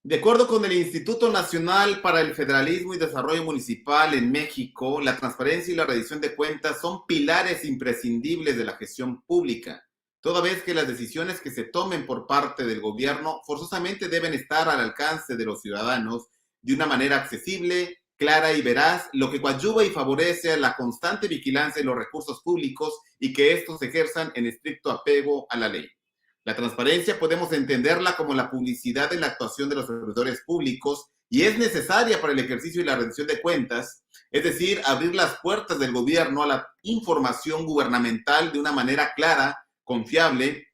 De acuerdo con el Instituto Nacional para el Federalismo y Desarrollo Municipal en México, la transparencia y la rendición de cuentas son pilares imprescindibles de la gestión pública, toda vez que las decisiones que se tomen por parte del gobierno forzosamente deben estar al alcance de los ciudadanos de una manera accesible, clara y veraz, lo que coadyuva y favorece la constante vigilancia de los recursos públicos y que estos ejerzan en estricto apego a la ley. La transparencia podemos entenderla como la publicidad en la actuación de los servidores públicos y es necesaria para el ejercicio y la rendición de cuentas, es decir, abrir las puertas del gobierno a la información gubernamental de una manera clara, confiable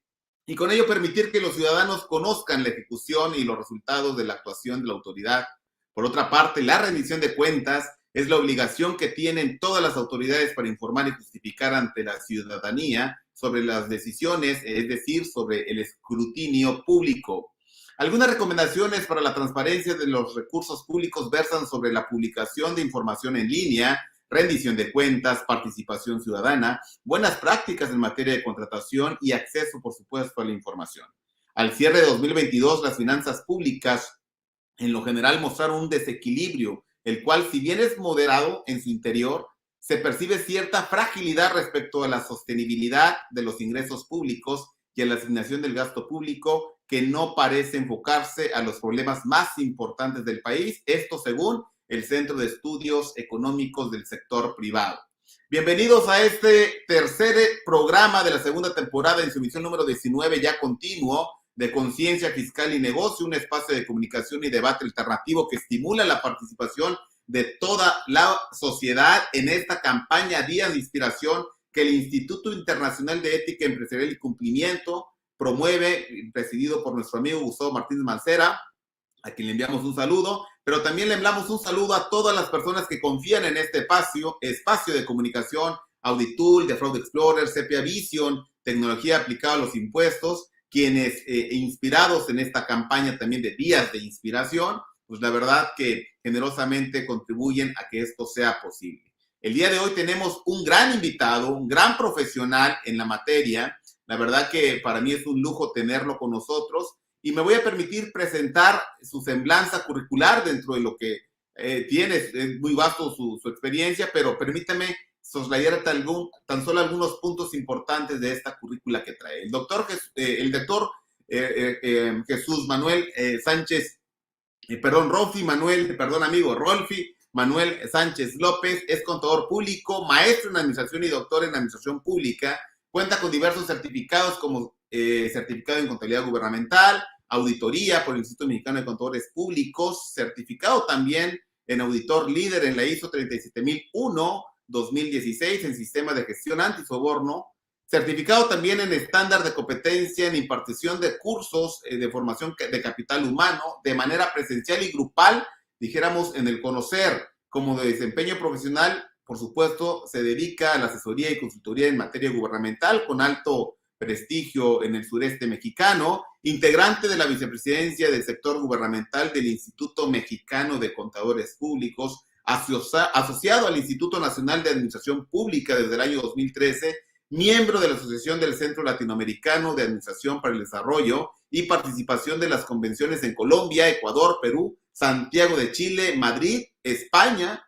y con ello permitir que los ciudadanos conozcan la ejecución y los resultados de la actuación de la autoridad. Por otra parte, la rendición de cuentas es la obligación que tienen todas las autoridades para informar y justificar ante la ciudadanía sobre las decisiones, es decir, sobre el escrutinio público. Algunas recomendaciones para la transparencia de los recursos públicos versan sobre la publicación de información en línea, rendición de cuentas, participación ciudadana, buenas prácticas en materia de contratación y acceso, por supuesto, a la información. Al cierre de 2022, las finanzas públicas en lo general mostraron un desequilibrio, el cual, si bien es moderado en su interior, se percibe cierta fragilidad respecto a la sostenibilidad de los ingresos públicos y a la asignación del gasto público, que no parece enfocarse a los problemas más importantes del país, esto según el Centro de Estudios Económicos del Sector Privado. Bienvenidos a este tercer programa de la segunda temporada en su emisión número 19, ya continuo, de Conciencia Fiscal y Negocio, un espacio de comunicación y debate alternativo que estimula la participación de toda la sociedad en esta campaña Días de Inspiración que el Instituto Internacional de Ética Empresarial y Cumplimiento promueve, presidido por nuestro amigo Gustavo Martínez Mancera, a quien le enviamos un saludo, pero también le enviamos un saludo a todas las personas que confían en este espacio de comunicación, Auditool, The Fraud Explorer, Sepia Vision, Tecnología Aplicada a los Impuestos, quienes inspirados en esta campaña también de Días de Inspiración, pues la verdad que generosamente contribuyen a que esto sea posible. El día de hoy tenemos un gran invitado, un gran profesional en la materia. La verdad que para mí es un lujo tenerlo con nosotros y me voy a permitir presentar su semblanza curricular dentro de lo que tiene. Es muy vasto su experiencia, pero permítame soslayar tan solo algunos puntos importantes de esta currícula que trae. El doctor Jesús Manuel Sánchez, Rolfi Manuel Sánchez López es contador público, maestro en administración y doctor en administración pública. Cuenta con diversos certificados como certificado en contabilidad gubernamental, auditoría por el Instituto Mexicano de Contadores Públicos, certificado también en auditor líder en la ISO 37001-2016 en sistema de gestión antisoborno, certificado también en estándar de competencia en impartición de cursos de formación de capital humano de manera presencial y grupal, dijéramos en el conocer. Como de desempeño profesional, por supuesto, se dedica a la asesoría y consultoría en materia gubernamental con alto prestigio en el sureste mexicano, integrante de la vicepresidencia del sector gubernamental del Instituto Mexicano de Contadores Públicos, asociado al Instituto Nacional de Administración Pública desde el año 2013, miembro de la Asociación del Centro Latinoamericano de Administración para el Desarrollo y participación de las convenciones en Colombia, Ecuador, Perú, Santiago de Chile, Madrid, España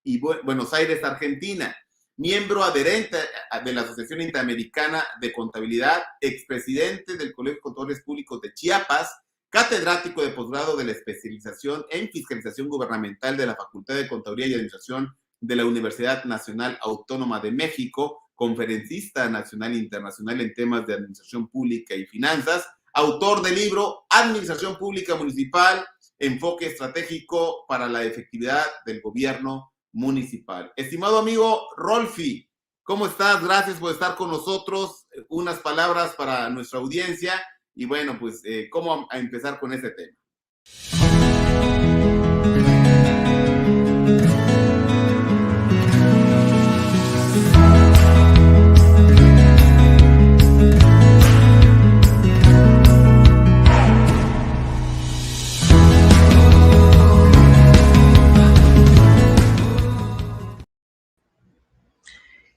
y Buenos Aires, Argentina. Miembro adherente de la Asociación Interamericana de Contabilidad, expresidente del Colegio de Contadores Públicos de Chiapas, catedrático de posgrado de la especialización en fiscalización gubernamental de la Facultad de Contaduría y Administración de la Universidad Nacional Autónoma de México, conferencista nacional e internacional en temas de administración pública y finanzas, autor del libro Administración Pública Municipal, enfoque estratégico para la efectividad del gobierno municipal. Estimado amigo Rolfi, ¿cómo estás? Gracias por estar con nosotros. Unas palabras para nuestra audiencia y bueno, pues, ¿cómo empezar con este tema?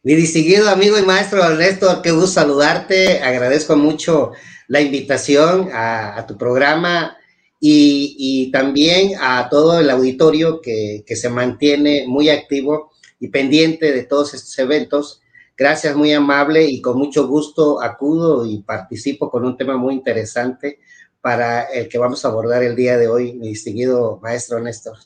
Mi distinguido amigo y maestro Ernesto, qué gusto saludarte, agradezco mucho la invitación a tu programa y también a todo el auditorio que se mantiene muy activo y pendiente de todos estos eventos. Gracias, muy amable, y con mucho gusto acudo y participo con un tema muy interesante para el que vamos a abordar el día de hoy, mi distinguido maestro Néstor.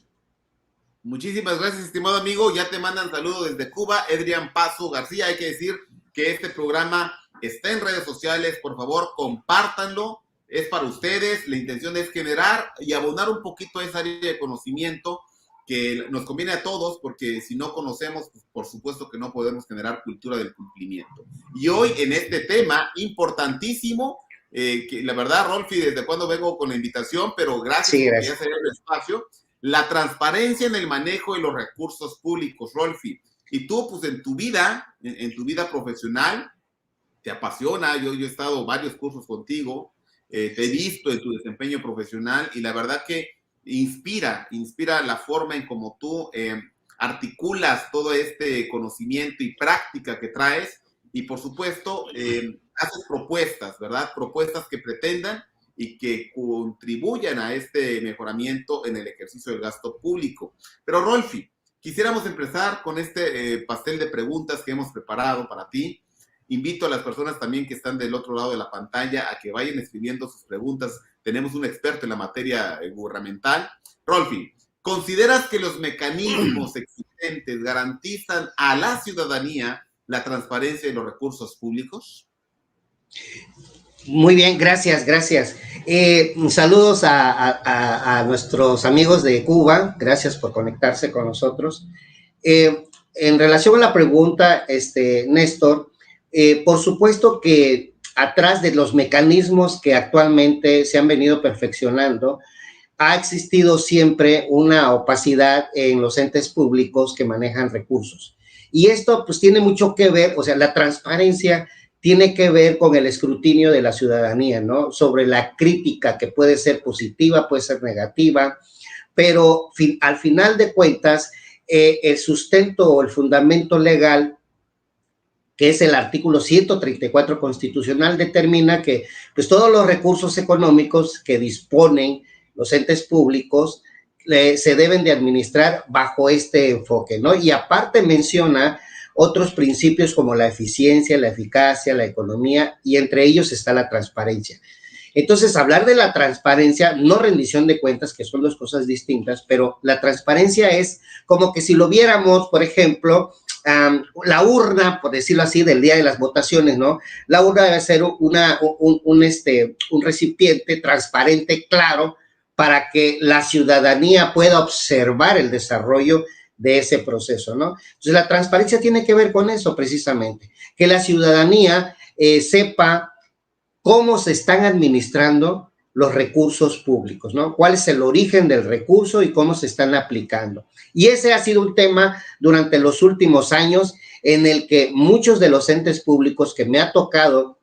Muchísimas gracias, estimado amigo. Ya te mandan saludos desde Cuba, Edrián Paso García. Hay que decir que este programa está en redes sociales. Por favor, compártanlo. Es para ustedes. La intención es generar y abonar un poquito a esa área de conocimiento que nos conviene a todos, porque si no conocemos, pues por supuesto que no podemos generar cultura del cumplimiento. Y hoy en este tema importantísimo, que la verdad, Rolfi, desde cuando vengo con la invitación, pero gracias, Sí, porque gracias. ya se dio el espacio. La transparencia en el manejo de los recursos públicos, Rolfi. Y tú, pues en tu vida profesional, te apasiona. Yo he estado varios cursos contigo, te he visto en tu desempeño profesional y la verdad que inspira la forma en cómo tú articulas todo este conocimiento y práctica que traes y por supuesto haces propuestas, ¿verdad? Propuestas que pretendan y que contribuyan a este mejoramiento en el ejercicio del gasto público. Pero Rolfi, quisiéramos empezar con este pastel de preguntas que hemos preparado para ti. Invito a las personas también que están del otro lado de la pantalla a que vayan escribiendo sus preguntas. Tenemos un experto en la materia gubernamental. Rolfi, ¿consideras que los mecanismos existentes garantizan a la ciudadanía la transparencia de los recursos públicos? Muy bien, gracias, gracias. Saludos a nuestros amigos de Cuba, gracias por conectarse con nosotros. En relación a la pregunta, Néstor, por supuesto que atrás de los mecanismos que actualmente se han venido perfeccionando, ha existido siempre una opacidad en los entes públicos que manejan recursos. Y esto pues tiene mucho que ver, o sea, la transparencia tiene que ver con el escrutinio de la ciudadanía, ¿no? Sobre la crítica que puede ser positiva, puede ser negativa, pero al final de cuentas, el sustento o el fundamento legal, que es el artículo 134 constitucional, determina que pues, todos los recursos económicos que disponen los entes públicos se deben de administrar bajo este enfoque, ¿no? Y aparte menciona otros principios como la eficiencia, la eficacia, la economía, y entre ellos está la transparencia. Entonces, hablar de la transparencia, no rendición de cuentas, que son dos cosas distintas, pero la transparencia es como que si lo viéramos, por ejemplo, la urna, por decirlo así, del día de las votaciones, ¿no? La urna debe ser un recipiente transparente, claro, para que la ciudadanía pueda observar el desarrollo de ese proceso, ¿no? Entonces, la transparencia tiene que ver con eso precisamente, que la ciudadanía sepa cómo se están administrando los recursos públicos, ¿no? ¿Cuál es el origen del recurso y cómo se están aplicando? Y ese ha sido un tema durante los últimos años en el que muchos de los entes públicos que me ha tocado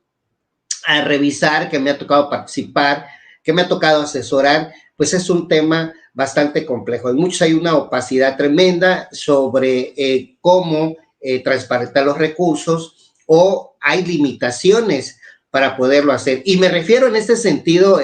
revisar, que me ha tocado participar, que me ha tocado asesorar, pues es un tema bastante complejo. En muchos hay una opacidad tremenda sobre cómo transparentar los recursos o hay limitaciones para poderlo hacer. Y me refiero en este sentido,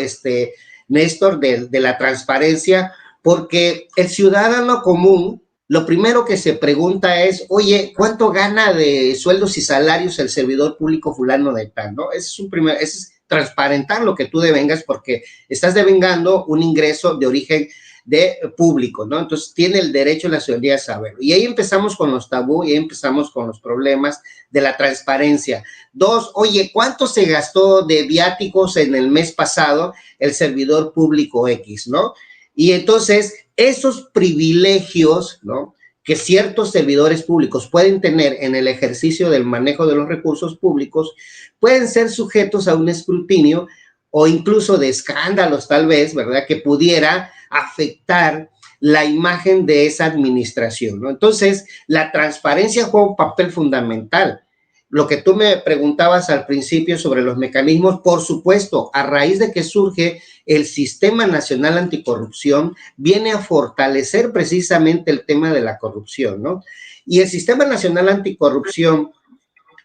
Néstor, de la transparencia, porque el ciudadano común, lo primero que se pregunta es, oye, ¿cuánto gana de sueldos y salarios el servidor público fulano de tal? ¿No? Ese es transparentar lo que tú devengas, porque estás devengando un ingreso de origen de público, ¿no? Entonces tiene el derecho la ciudadanía a saberlo. Y ahí empezamos con los tabú y ahí empezamos con los problemas de la transparencia. Dos, oye, ¿cuánto se gastó de viáticos en el mes pasado el servidor público X, ¿no? Y entonces esos privilegios, ¿no?, que ciertos servidores públicos pueden tener en el ejercicio del manejo de los recursos públicos, pueden ser sujetos a un escrutinio o incluso de escándalos, tal vez, ¿verdad?, que pudiera afectar la imagen de esa administración, ¿no? Entonces, la transparencia juega un papel fundamental. Lo que tú me preguntabas al principio sobre los mecanismos, por supuesto, a raíz de que surge el Sistema Nacional Anticorrupción, viene a fortalecer precisamente el tema de la corrupción, ¿no? Y el Sistema Nacional Anticorrupción,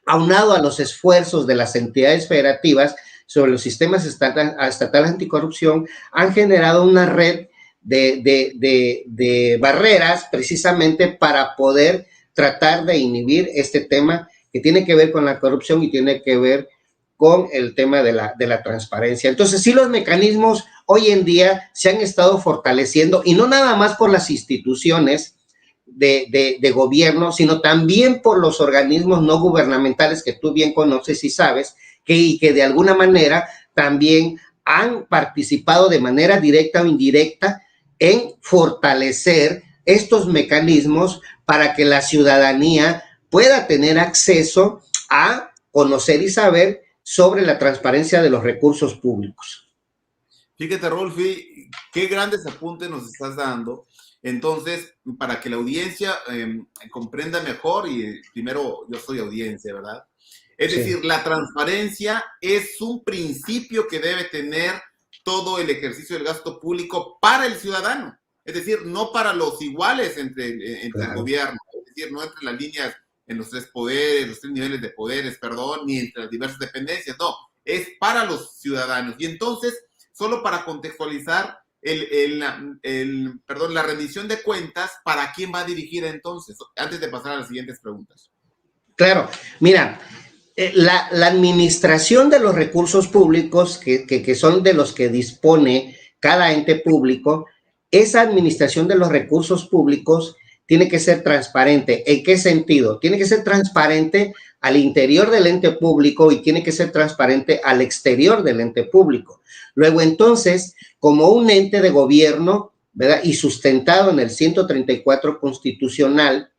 aunado a los esfuerzos de las entidades federativas, sobre los sistemas estatales anticorrupción han generado una red de barreras precisamente para poder tratar de inhibir este tema que tiene que ver con la corrupción y tiene que ver con el tema de la transparencia. Entonces, sí, los mecanismos hoy en día se han estado fortaleciendo, y no nada más por las instituciones de gobierno, sino también por los organismos no gubernamentales que tú bien conoces y sabes, que de alguna manera también han participado de manera directa o indirecta en fortalecer estos mecanismos para que la ciudadanía pueda tener acceso a conocer y saber sobre la transparencia de los recursos públicos. Fíjate, Rolfi, qué grandes apuntes nos estás dando. Entonces, para que la audiencia comprenda mejor, y primero yo soy audiencia, ¿verdad? Es decir, la transparencia es un principio que debe tener todo el ejercicio del gasto público para el ciudadano. Es decir, no para los iguales entre el gobierno, es decir, no entre las líneas en los tres poderes, los tres niveles de poderes, perdón, ni entre las diversas dependencias, no, es para los ciudadanos. Y entonces, solo para contextualizar, la rendición de cuentas, ¿para quién va dirigida entonces? Antes de pasar a las siguientes preguntas. Claro, mira, la administración de los recursos públicos, que son de los que dispone cada ente público, esa administración de los recursos públicos tiene que ser transparente. ¿En qué sentido? Tiene que ser transparente al interior del ente público y tiene que ser transparente al exterior del ente público. Luego, entonces, como un ente de gobierno, ¿verdad? Y sustentado en el 134 constitucional,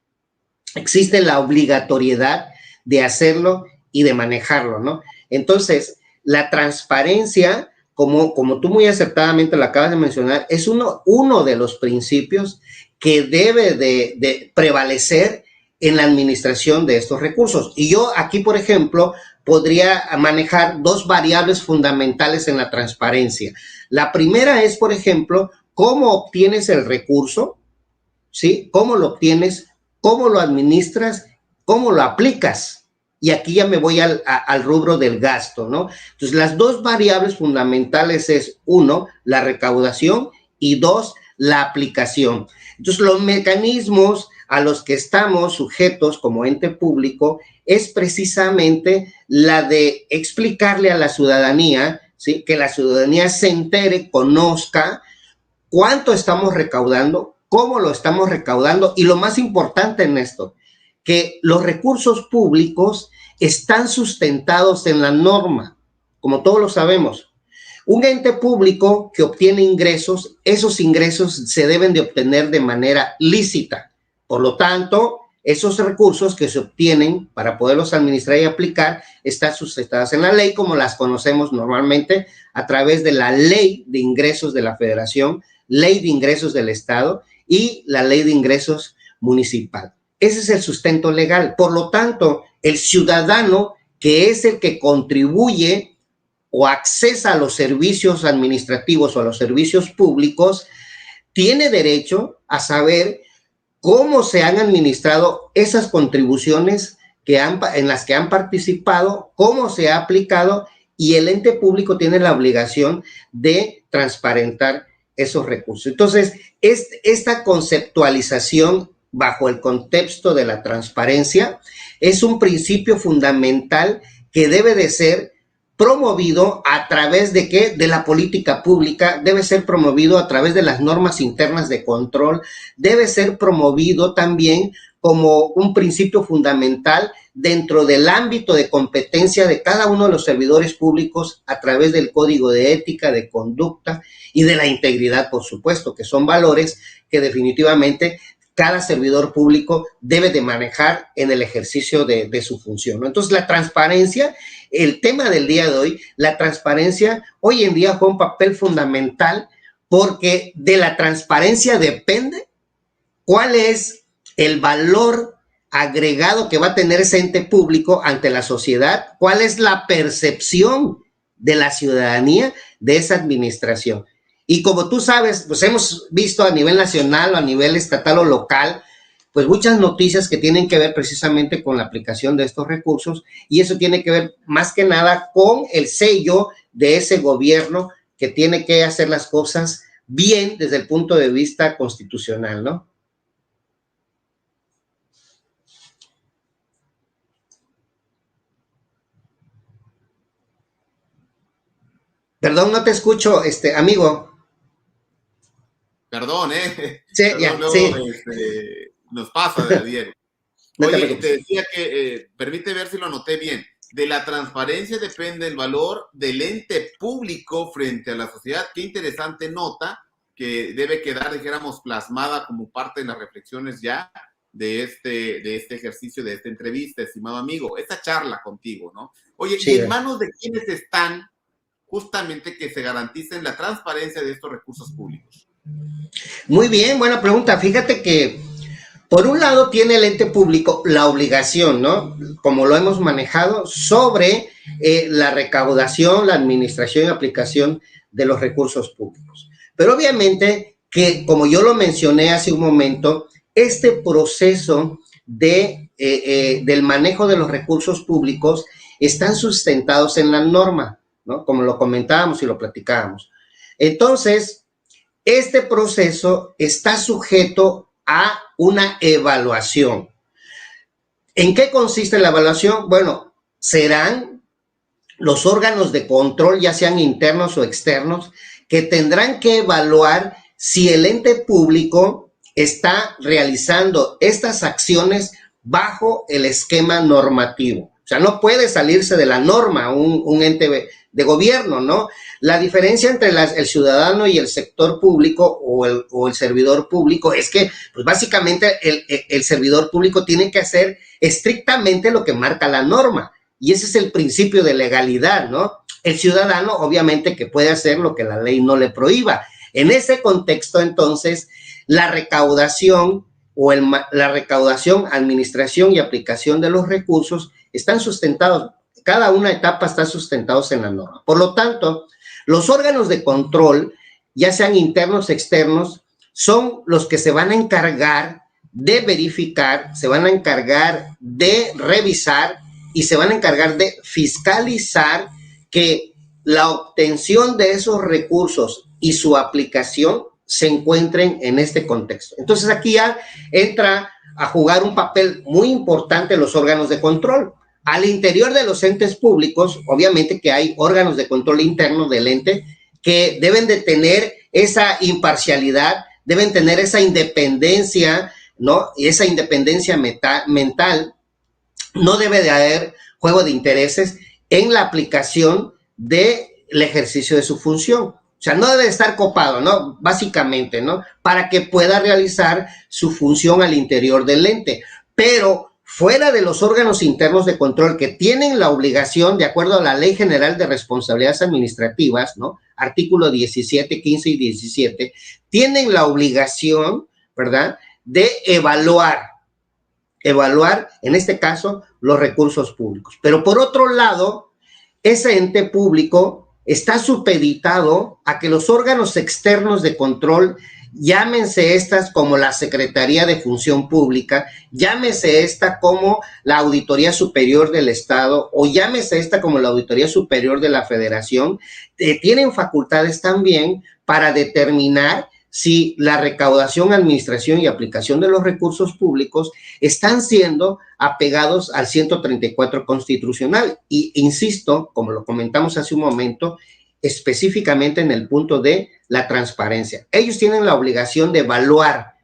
existe la obligatoriedad de hacerlo y de manejarlo, ¿no? Entonces, la transparencia, como tú muy acertadamente lo acabas de mencionar, es uno de los principios que debe de prevalecer en la administración de estos recursos. Y yo aquí, por ejemplo, podría manejar dos variables fundamentales en la transparencia. La primera es, por ejemplo, cómo obtienes el recurso, ¿sí? ¿Cómo lo obtienes? ¿Cómo lo administras? ¿Cómo lo aplicas? Y aquí ya me voy al rubro del gasto, ¿no? Entonces, las dos variables fundamentales es, uno, la recaudación, y dos, la aplicación. Entonces, los mecanismos a los que estamos sujetos como ente público es precisamente la de explicarle a la ciudadanía, ¿sí? Que la ciudadanía se entere, conozca cuánto estamos recaudando, cómo lo estamos recaudando, y lo más importante en esto, que los recursos públicos están sustentados en la norma, como todos lo sabemos. Un ente público que obtiene ingresos, esos ingresos se deben de obtener de manera lícita. Por lo tanto, esos recursos que se obtienen para poderlos administrar y aplicar están sustentados en la ley, como las conocemos normalmente a través de la Ley de Ingresos de la Federación, Ley de Ingresos del Estado y la Ley de Ingresos Municipal. Ese es el sustento legal. Por lo tanto, el ciudadano, que es el que contribuye o accesa a los servicios administrativos o a los servicios públicos, tiene derecho a saber cómo se han administrado esas contribuciones en las que han participado, cómo se ha aplicado, y el ente público tiene la obligación de transparentar esos recursos. Entonces, esta conceptualización bajo el contexto de la transparencia es un principio fundamental que debe de ser promovido a través de ¿qué? De la política pública, debe ser promovido a través de las normas internas de control, debe ser promovido también como un principio fundamental dentro del ámbito de competencia de cada uno de los servidores públicos a través del código de ética, de conducta y de la integridad, por supuesto, que son valores que definitivamente cada servidor público debe de manejar en el ejercicio de su función, ¿no? Entonces, la transparencia, el tema del día de hoy, la transparencia hoy en día juega un papel fundamental porque de la transparencia depende cuál es el valor agregado que va a tener ese ente público ante la sociedad, cuál es la percepción de la ciudadanía de esa administración. Y como tú sabes, pues hemos visto a nivel nacional o a nivel estatal o local, pues muchas noticias que tienen que ver precisamente con la aplicación de estos recursos, y eso tiene que ver más que nada con el sello de ese gobierno que tiene que hacer las cosas bien desde el punto de vista constitucional, ¿no? Perdón, no te escucho, amigo. Perdón, Sí, perdón, ya, luego sí. nos pasa, Diego. No te Oye, te preocupes. decía que, permite ver si lo anoté bien, de la transparencia depende el valor del ente público frente a la sociedad. Qué interesante nota que debe quedar, dijéramos, plasmada como parte de las reflexiones ya de este ejercicio, de esta entrevista, estimado amigo, esta charla contigo, ¿no? Oye, ¿y Sí. en manos de quiénes están justamente que se garanticen la transparencia de estos recursos públicos? Muy bien, buena pregunta. Fíjate que por un lado tiene el ente público la obligación, ¿no? Como lo hemos manejado, sobre la recaudación, la administración y aplicación de los recursos públicos. Pero obviamente que, como yo lo mencioné hace un momento, este proceso del manejo de los recursos públicos están sustentados en la norma, ¿no? Como lo comentábamos y lo platicábamos. Entonces, este proceso está sujeto a una evaluación. ¿En qué consiste la evaluación? Bueno, serán los órganos de control, ya sean internos o externos, que tendrán que evaluar si el ente público está realizando estas acciones bajo el esquema normativo. O sea, no puede salirse de la norma un ente de gobierno, ¿no? La diferencia entre el ciudadano y el sector público o el servidor público es que, pues básicamente, el servidor público tiene que hacer estrictamente lo que marca la norma. Y ese es el principio de legalidad, ¿no? El ciudadano, obviamente, que puede hacer lo que la ley no le prohíba. En ese contexto, entonces, la recaudación la recaudación, administración y aplicación de los recursos están sustentados, cada una etapa está sustentados en la norma. Por lo tanto, los órganos de control, ya sean internos o externos, son los que se van a encargar de verificar, se van a encargar de revisar y se van a encargar de fiscalizar que la obtención de esos recursos y su aplicación se encuentren en este contexto. Entonces aquí ya entra a jugar un papel muy importante los órganos de control. Al interior de los entes públicos, obviamente que hay órganos de control interno del ente que deben de tener esa imparcialidad, deben tener esa independencia, ¿no? Y esa independencia mental. No debe de haber juego de intereses en la aplicación del ejercicio de su función. O sea, no debe de estar copado, ¿no? Básicamente, ¿no? Para que pueda realizar su función al interior del ente. Pero fuera de los órganos internos de control que tienen la obligación, de acuerdo a la Ley General de Responsabilidades Administrativas, ¿no? Artículo 17, 15 y 17, tienen la obligación, ¿verdad?, de evaluar, en este caso, los recursos públicos. Pero por otro lado, ese ente público está supeditado a que los órganos externos de control, llámense estas como la Secretaría de Función Pública, llámese esta como la Auditoría Superior del Estado o llámese esta como la Auditoría Superior de la Federación, tienen facultades también para determinar si la recaudación, administración y aplicación de los recursos públicos están siendo apegados al 134 constitucional. Y insisto, como lo comentamos hace un momento, específicamente en el punto de la transparencia. Ellos tienen la obligación de evaluar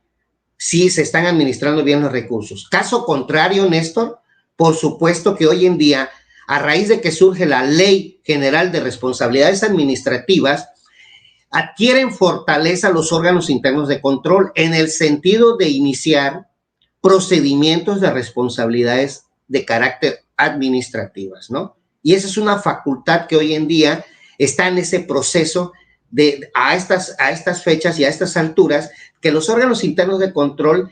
si se están administrando bien los recursos. Caso contrario, Néstor, por supuesto que hoy en día, a raíz de que surge la Ley General de Responsabilidades Administrativas, adquieren fortaleza los órganos internos de control en el sentido de iniciar procedimientos de responsabilidades de carácter administrativas, ¿no? Y esa es una facultad que hoy en día está en ese proceso a estas fechas y a estas alturas, que los órganos internos de control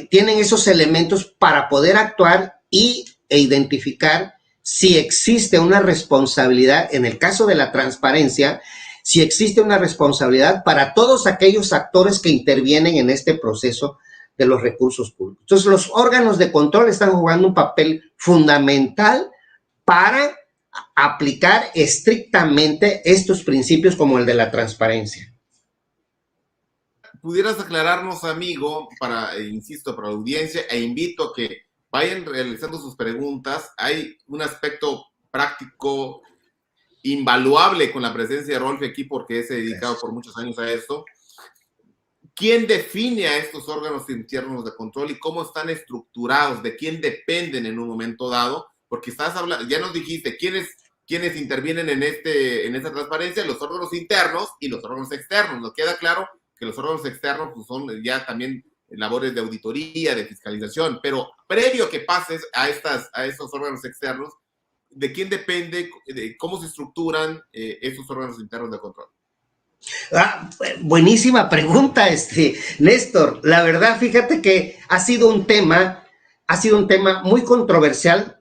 tienen esos elementos para poder actuar e identificar si existe una responsabilidad, en el caso de la transparencia, si existe una responsabilidad para todos aquellos actores que intervienen en este proceso de los recursos públicos. Entonces, los órganos de control están jugando un papel fundamental para aplicar estrictamente estos principios como el de la transparencia. ¿Pudieras aclararnos, amigo, insisto, para la audiencia, e invito a que vayan realizando sus preguntas? Hay un aspecto práctico invaluable con la presencia de Rolfi aquí, porque se ha dedicado por muchos años a esto. ¿Quién define a estos órganos internos de control y cómo están estructurados? ¿De quién dependen en un momento dado? Porque estás hablando, ya nos dijiste quiénes intervienen en esta transparencia, los órganos internos y los órganos externos. Nos queda claro que los órganos externos pues, son ya también labores de auditoría, de fiscalización, pero previo a que pases a estos órganos externos, ¿de quién depende, de cómo se estructuran estos órganos internos de control? Buenísima pregunta, Néstor. La verdad, fíjate que ha sido un tema muy controversial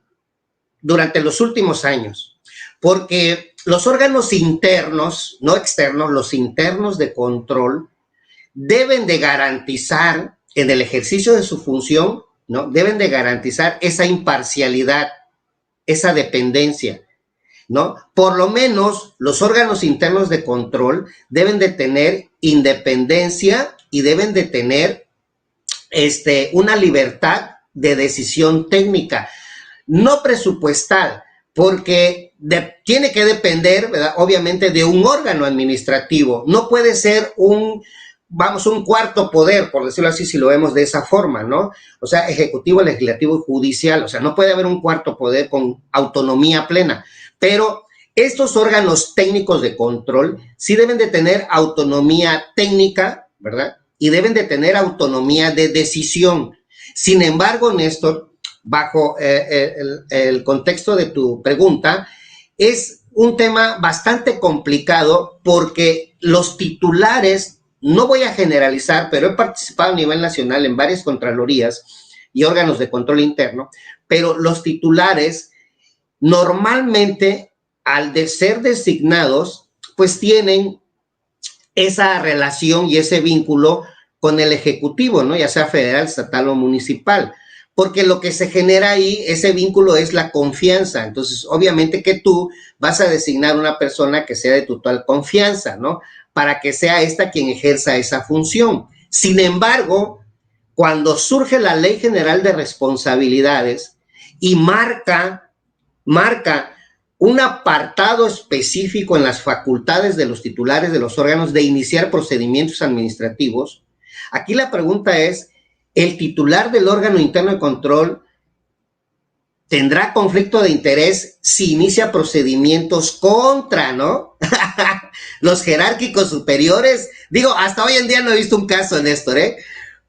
durante los últimos años, porque los órganos internos, no externos, los internos de control, deben de garantizar en el ejercicio de su función, ¿no? Deben de garantizar esa imparcialidad, esa dependencia, ¿no? Por lo menos los órganos internos de control deben de tener independencia y deben de tener una libertad de decisión técnica, no presupuestal, porque tiene que depender, ¿verdad? Obviamente, de un órgano administrativo. No puede ser un cuarto poder, por decirlo así, si lo vemos de esa forma, ¿no? O sea, ejecutivo, legislativo y judicial. O sea, no puede haber un cuarto poder con autonomía plena. Pero estos órganos técnicos de control sí deben de tener autonomía técnica, ¿verdad? Y deben de tener autonomía de decisión. Sin embargo, Néstor, bajo el contexto de tu pregunta, es un tema bastante complicado porque los titulares, no voy a generalizar, pero he participado a nivel nacional en varias contralorías y órganos de control interno, pero los titulares normalmente, al de ser designados, pues tienen esa relación y ese vínculo con el ejecutivo, ¿no? Ya sea federal, estatal o municipal, porque lo que se genera ahí, ese vínculo es la confianza. Entonces, obviamente que tú vas a designar una persona que sea de tu total confianza, ¿no? Para que sea esta quien ejerza esa función. Sin embargo, cuando surge la Ley General de Responsabilidades y marca un apartado específico en las facultades de los titulares de los órganos de iniciar procedimientos administrativos, aquí la pregunta es, ¿el titular del órgano interno de control tendrá conflicto de interés si inicia procedimientos contra, ¿no? los jerárquicos superiores? Digo, hasta hoy en día no he visto un caso, Néstor,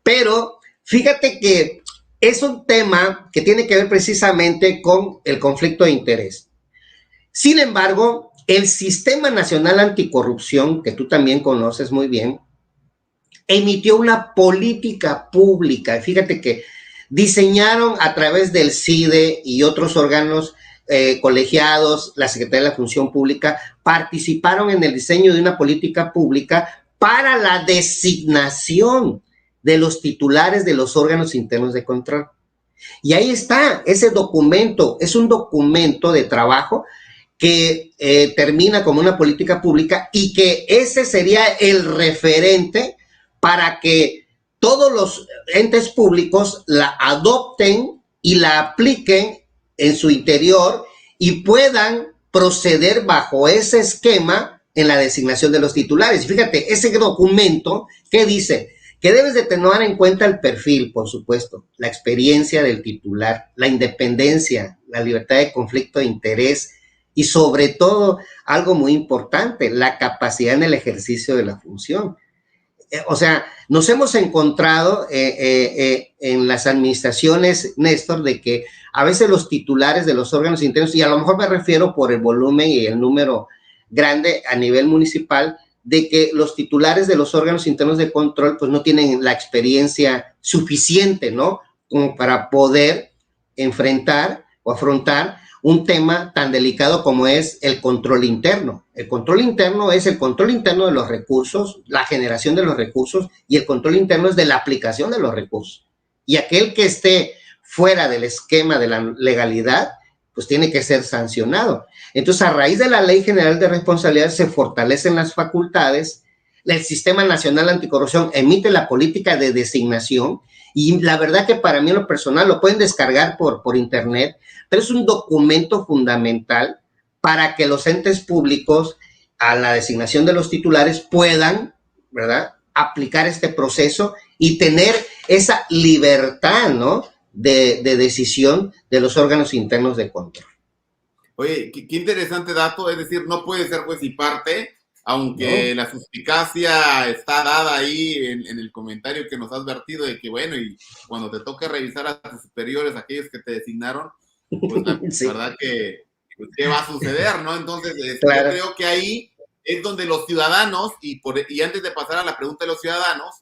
pero fíjate que es un tema que tiene que ver precisamente con el conflicto de interés. Sin embargo, el Sistema Nacional Anticorrupción, que tú también conoces muy bien, emitió una política pública. Fíjate que diseñaron a través del CIDE y otros órganos colegiados, la Secretaría de la Función Pública, participaron en el diseño de una política pública para la designación de los titulares de los órganos internos de control. Y ahí está ese documento, es un documento de trabajo que termina como una política pública y que ese sería el referente para que todos los entes públicos la adopten y la apliquen en su interior y puedan proceder bajo ese esquema en la designación de los titulares. Fíjate, ese documento, ¿qué dice? Que debes de tener en cuenta el perfil, por supuesto, la experiencia del titular, la independencia, la libertad de conflicto de interés y sobre todo, algo muy importante, la capacidad en el ejercicio de la función. O sea, nos hemos encontrado en las administraciones, Néstor, de que a veces los titulares de los órganos internos, y a lo mejor me refiero por el volumen y el número grande a nivel municipal, de que los titulares de los órganos internos de control pues no tienen la experiencia suficiente, ¿no? Como para poder enfrentar o afrontar un tema tan delicado como es el control interno. El control interno es el control interno de los recursos, la generación de los recursos, y el control interno es de la aplicación de los recursos. Y aquel que esté fuera del esquema de la legalidad, pues tiene que ser sancionado. Entonces, a raíz de la Ley General de Responsabilidad se fortalecen las facultades, el Sistema Nacional Anticorrupción emite la política de designación, y la verdad que para mí en lo personal lo pueden descargar por internet, pero es un documento fundamental para que los entes públicos a la designación de los titulares puedan, ¿verdad?, aplicar este proceso y tener esa libertad, ¿no?, de decisión de los órganos internos de control. Oye, qué interesante dato, es decir, no puede ser juez y parte, aunque la suspicacia está dada ahí en el comentario que nos has vertido de que, bueno, y cuando te toque revisar a tus superiores, aquellos que te designaron, pues la verdad que, pues, ¿qué va a suceder, no? Entonces, claro, yo creo que ahí es donde los ciudadanos, y antes de pasar a la pregunta de los ciudadanos,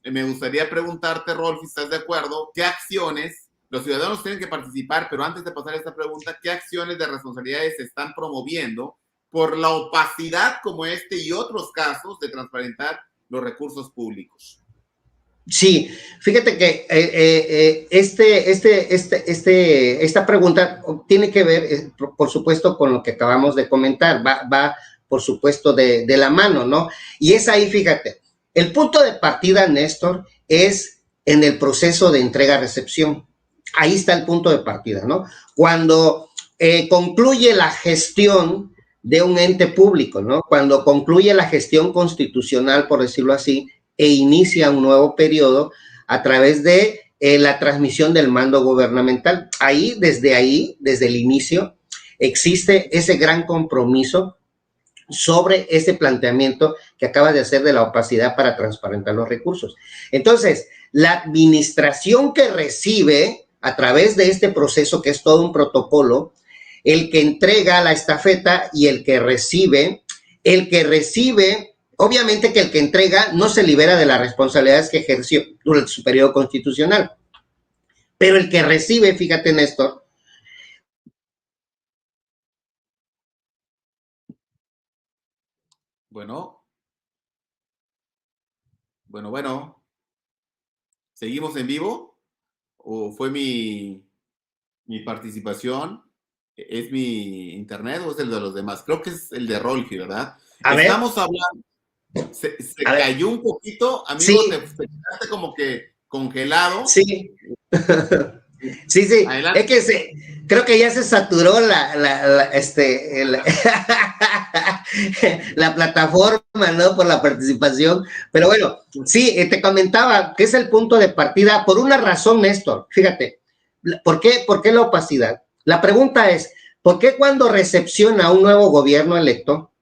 me gustaría preguntarte, Rolf, si estás de acuerdo, ¿qué acciones, los ciudadanos tienen que participar, pero antes de pasar a esta pregunta, ¿qué acciones de responsabilidades se están promoviendo por la opacidad como este y otros casos de transparentar los recursos públicos? Sí, fíjate que esta pregunta tiene que ver, por supuesto, con lo que acabamos de comentar, va por supuesto, de la mano, ¿no? Y es ahí, fíjate, el punto de partida, Néstor, es en el proceso de entrega-recepción. Ahí está el punto de partida, ¿no? Cuando concluye la gestión de un ente público, ¿no? Cuando concluye la gestión constitucional, por decirlo así, e inicia un nuevo periodo a través de la transmisión del mando gubernamental. Desde el inicio, existe ese gran compromiso sobre ese planteamiento que acaba de hacer de la opacidad para transparentar los recursos. Entonces, la administración que recibe a través de este proceso, que es todo un protocolo, el que entrega la estafeta y el que recibe, obviamente que el que entrega no se libera de las responsabilidades que ejerció durante su periodo constitucional, pero el que recibe, fíjate, Néstor, Bueno. ¿Seguimos en vivo? ¿O fue mi participación? ¿Es mi internet o es el de los demás? Creo que es el de Rolfi, ¿verdad? Estamos hablando. Se cayó un poquito, amigo, sí. Te quedaste como que congelado. Sí. Sí. Adelante. Es que creo que ya se saturó la plataforma, ¿no? Por la participación. Pero bueno, sí, te comentaba que es el punto de partida por una razón, Néstor. Fíjate, ¿por qué la opacidad? La pregunta es, ¿por qué cuando recepciona un nuevo gobierno electo,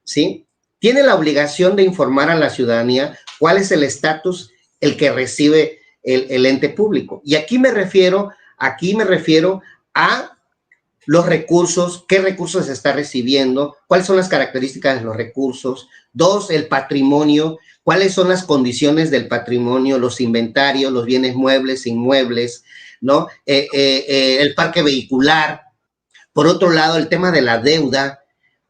¿sí?, tiene la obligación de informar a la ciudadanía cuál es el estatus el que recibe el ente público? Y aquí me refiero a los recursos, qué recursos se está recibiendo, cuáles son las características de los recursos. 2, el patrimonio, cuáles son las condiciones del patrimonio, los inventarios, los bienes muebles, inmuebles, ¿no? El parque vehicular. Por otro lado, el tema de la deuda,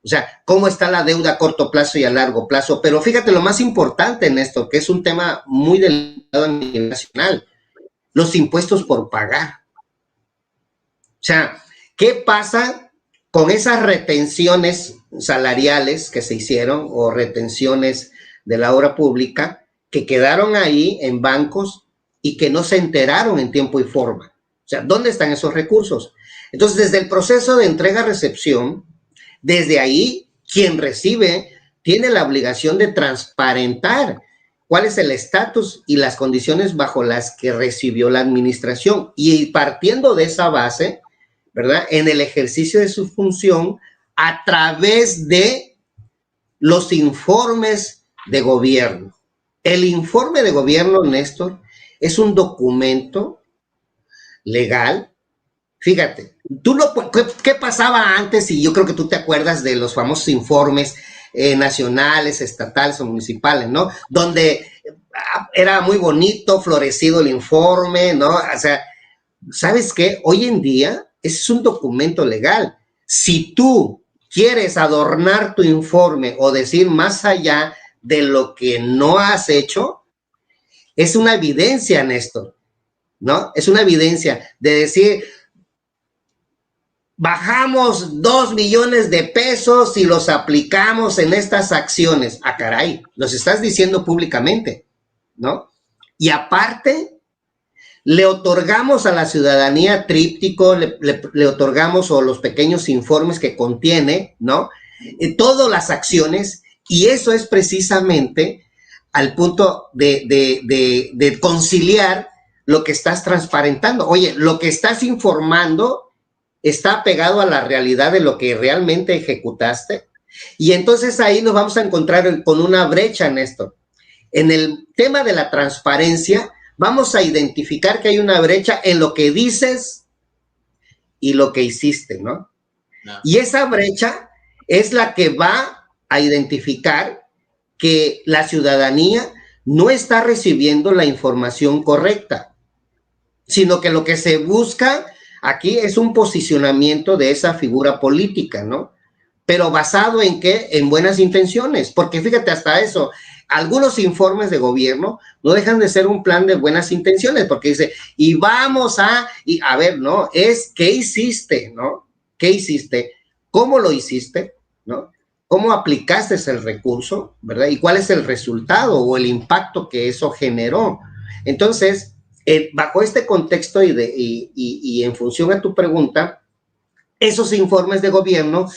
o sea, cómo está la deuda a corto plazo y a largo plazo. Pero fíjate, lo más importante en esto, que es un tema muy delicado a nivel nacional, los impuestos por pagar. O sea, ¿qué pasa con esas retenciones salariales que se hicieron o retenciones de la obra pública que quedaron ahí en bancos y que no se enteraron en tiempo y forma? O sea, ¿dónde están esos recursos? Entonces, desde el proceso de entrega-recepción, desde ahí, quien recibe tiene la obligación de transparentar cuál es el estatus y las condiciones bajo las que recibió la administración. Y partiendo de esa base, ¿verdad?, en el ejercicio de su función a través de los informes de gobierno. El informe de gobierno, Néstor, es un documento legal. Fíjate, ¿qué pasaba antes? Y yo creo que tú te acuerdas de los famosos informes nacionales, estatales o municipales, ¿no? Donde era muy bonito, florecido el informe, ¿no? O sea, ¿sabes qué? Hoy en día ese es un documento legal. Si tú quieres adornar tu informe o decir más allá de lo que no has hecho, es una evidencia, Néstor, ¿no? Es una evidencia de decir, bajamos 2 millones de pesos y los aplicamos en estas acciones. Ah, caray, los estás diciendo públicamente, ¿no? Y aparte, le otorgamos a la ciudadanía tríptico, le otorgamos o los pequeños informes que contiene, ¿no? Todas las acciones, y eso es precisamente al punto de conciliar lo que estás transparentando. Oye, lo que estás informando está pegado a la realidad de lo que realmente ejecutaste, y entonces ahí nos vamos a encontrar con una brecha, Néstor. En el tema de la transparencia, vamos a identificar que hay una brecha en lo que dices y lo que hiciste, ¿no? No. Y esa brecha es la que va a identificar que la ciudadanía no está recibiendo la información correcta, sino que lo que se busca aquí es un posicionamiento de esa figura política, ¿no? Pero basado en ¿qué? En buenas intenciones, porque fíjate, hasta eso, algunos informes de gobierno no dejan de ser un plan de buenas intenciones, porque dice, y vamos a ver, no, es ¿qué hiciste, no? ¿Qué hiciste? ¿Cómo lo hiciste? ¿No? ¿Cómo aplicaste el recurso? ¿Verdad? ¿Y cuál es el resultado o el impacto que eso generó? Entonces, bajo este contexto y en función a tu pregunta, esos informes de gobierno,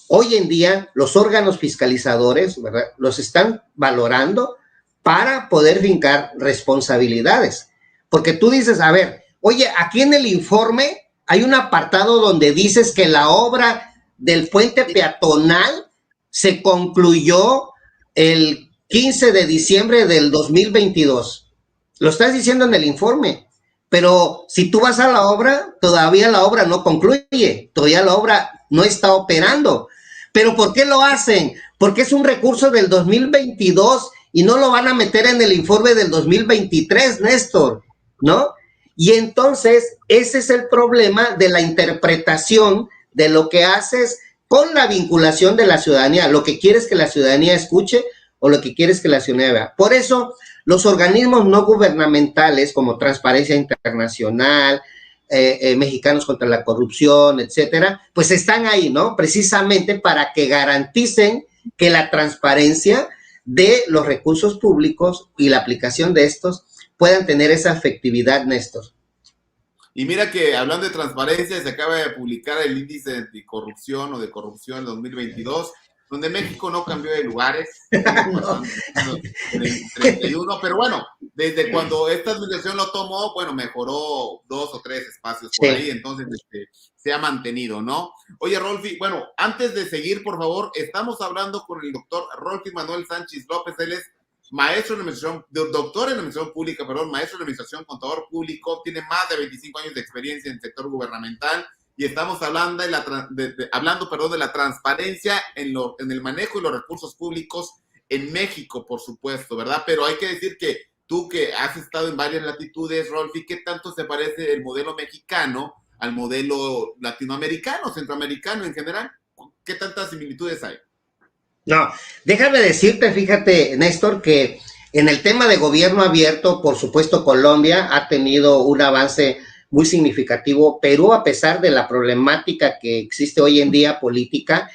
hoy en día los órganos fiscalizadores, ¿verdad?, los están valorando para poder fincar responsabilidades. Porque tú dices, a ver, oye, aquí en el informe hay un apartado donde dices que la obra del puente peatonal se concluyó el 15 de diciembre del 2022. Lo estás diciendo en el informe, pero si tú vas a la obra, todavía la obra no concluye, todavía la obra no está operando. ¿Pero por qué lo hacen? Porque es un recurso del 2022 y no lo van a meter en el informe del 2023, Néstor, ¿no? Y entonces ese es el problema de la interpretación de lo que haces con la vinculación de la ciudadanía, lo que quieres que la ciudadanía escuche o lo que quieres que la ciudadanía vea. Por eso, los organismos no gubernamentales como Transparencia Internacional, Mexicanos contra la Corrupción, etcétera, pues están ahí, ¿no? Precisamente para que garanticen que la transparencia de los recursos públicos y la aplicación de estos puedan tener esa efectividad, Néstor. Y mira que hablando de transparencia, se acaba de publicar el índice de anticorrupción o de corrupción en 2022, donde México no cambió de lugares, no. 31, pero bueno, desde cuando esta administración lo tomó, bueno, mejoró 2 o 3 espacios por ahí, entonces se ha mantenido, ¿no? Oye, Rolfi, bueno, antes de seguir, por favor, estamos hablando con el doctor Rolfi Manuel Sánchez López. Él es maestro en administración, doctor en administración pública, maestro en administración, contador público, tiene más de 25 años de experiencia en el sector gubernamental, y estamos hablando de la transparencia en el manejo de los recursos públicos en México, por supuesto, ¿verdad? Pero hay que decir que tú, que has estado en varias latitudes, Rolfi, ¿qué tanto se parece el modelo mexicano al modelo latinoamericano, centroamericano en general? ¿Qué tantas similitudes hay? No, déjame decirte, fíjate, Néstor, que en el tema de gobierno abierto, por supuesto, Colombia ha tenido un avance muy significativo. Perú, a pesar de la problemática que existe hoy en día política,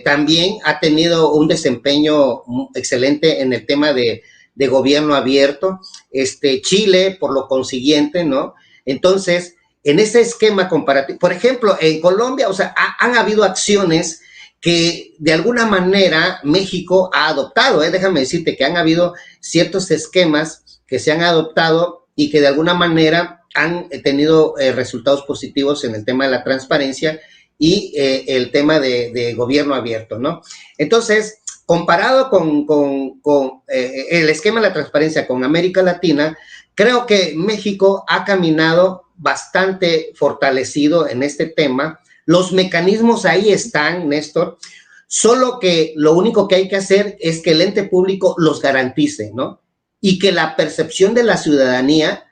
también ha tenido un desempeño excelente en el tema de gobierno abierto. Chile, por lo consiguiente, ¿no? Entonces, en ese esquema comparativo, por ejemplo, en Colombia, o sea, han habido acciones que de alguna manera México ha adoptado, déjame decirte que han habido ciertos esquemas que se han adoptado y que de alguna manera han tenido resultados positivos en el tema de la transparencia y el tema de gobierno abierto, ¿no? Entonces, comparado con el esquema de la transparencia con América Latina, creo que México ha caminado bastante fortalecido en este tema. Los mecanismos ahí están, Néstor, solo que lo único que hay que hacer es que el ente público los garantice, ¿no? Y que la percepción de la ciudadanía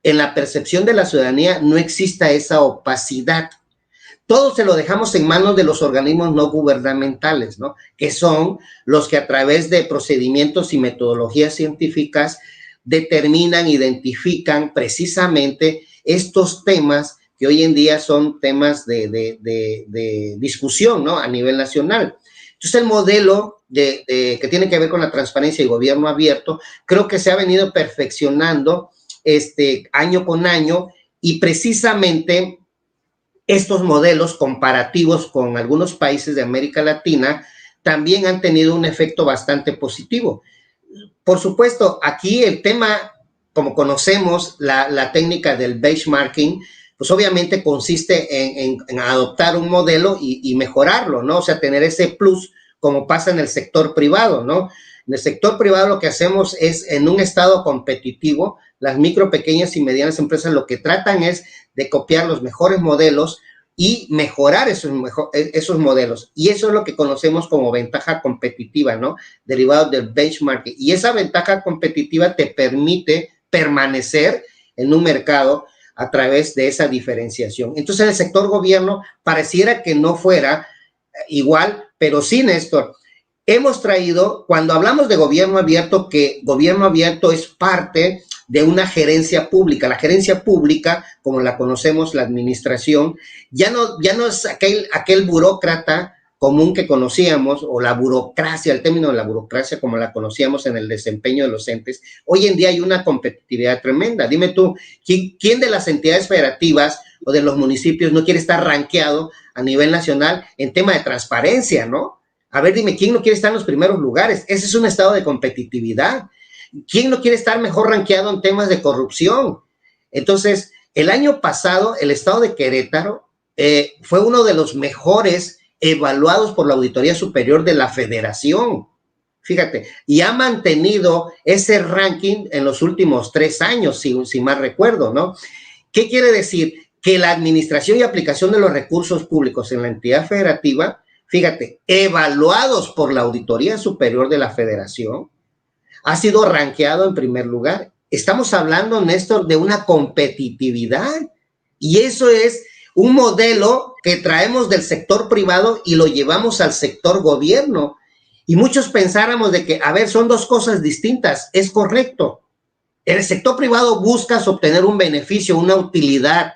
en la percepción de la ciudadanía no exista esa opacidad. Todo se lo dejamos en manos de los organismos no gubernamentales, ¿no? Que son los que a través de procedimientos y metodologías científicas determinan, identifican precisamente estos temas que hoy en día son temas de discusión, ¿no? A nivel nacional. Entonces, el modelo que tiene que ver con la transparencia y gobierno abierto, creo que se ha venido perfeccionando año con año, y precisamente estos modelos comparativos con algunos países de América Latina también han tenido un efecto bastante positivo. Por supuesto, aquí el tema, como conocemos la técnica del benchmarking, pues obviamente consiste en adoptar un modelo y mejorarlo, ¿no? O sea, tener ese plus, como pasa en el sector privado, ¿no? En el sector privado lo que hacemos es, en un estado competitivo, las micro, pequeñas y medianas empresas lo que tratan es de copiar los mejores modelos y mejorar esos modelos. Y eso es lo que conocemos como ventaja competitiva, ¿no? Derivado del benchmarking. Y esa ventaja competitiva te permite permanecer en un mercado a través de esa diferenciación. Entonces, el sector gobierno pareciera que no fuera igual, pero sí, Néstor, hemos traído, cuando hablamos de gobierno abierto, que gobierno abierto es parte de una gerencia pública. La gerencia pública, como la conocemos, la administración, ya no es aquel burócrata común que conocíamos, o la burocracia, el término de la burocracia como la conocíamos en el desempeño de los entes. Hoy en día hay una competitividad tremenda. Dime tú, ¿quién de las entidades federativas o de los municipios no quiere estar rankeado a nivel nacional en tema de transparencia, ¿no? A ver, dime, ¿quién no quiere estar en los primeros lugares? Ese es un estado de competitividad. ¿Quién no quiere estar mejor rankeado en temas de corrupción? Entonces, el año pasado, el estado de Querétaro fue uno de los mejores evaluados por la Auditoría Superior de la Federación. Fíjate, y ha mantenido ese ranking en los últimos 3 años, si mal recuerdo, ¿no? ¿Qué quiere decir? Que la administración y aplicación de los recursos públicos en la entidad federativa, fíjate, evaluados por la Auditoría Superior de la Federación, ha sido rankeado en primer lugar. Estamos hablando, Néstor, de una competitividad, y eso es un modelo que traemos del sector privado y lo llevamos al sector gobierno. Y muchos pensáramos de que, a ver, son dos cosas distintas. Es correcto. En el sector privado buscas obtener un beneficio, una utilidad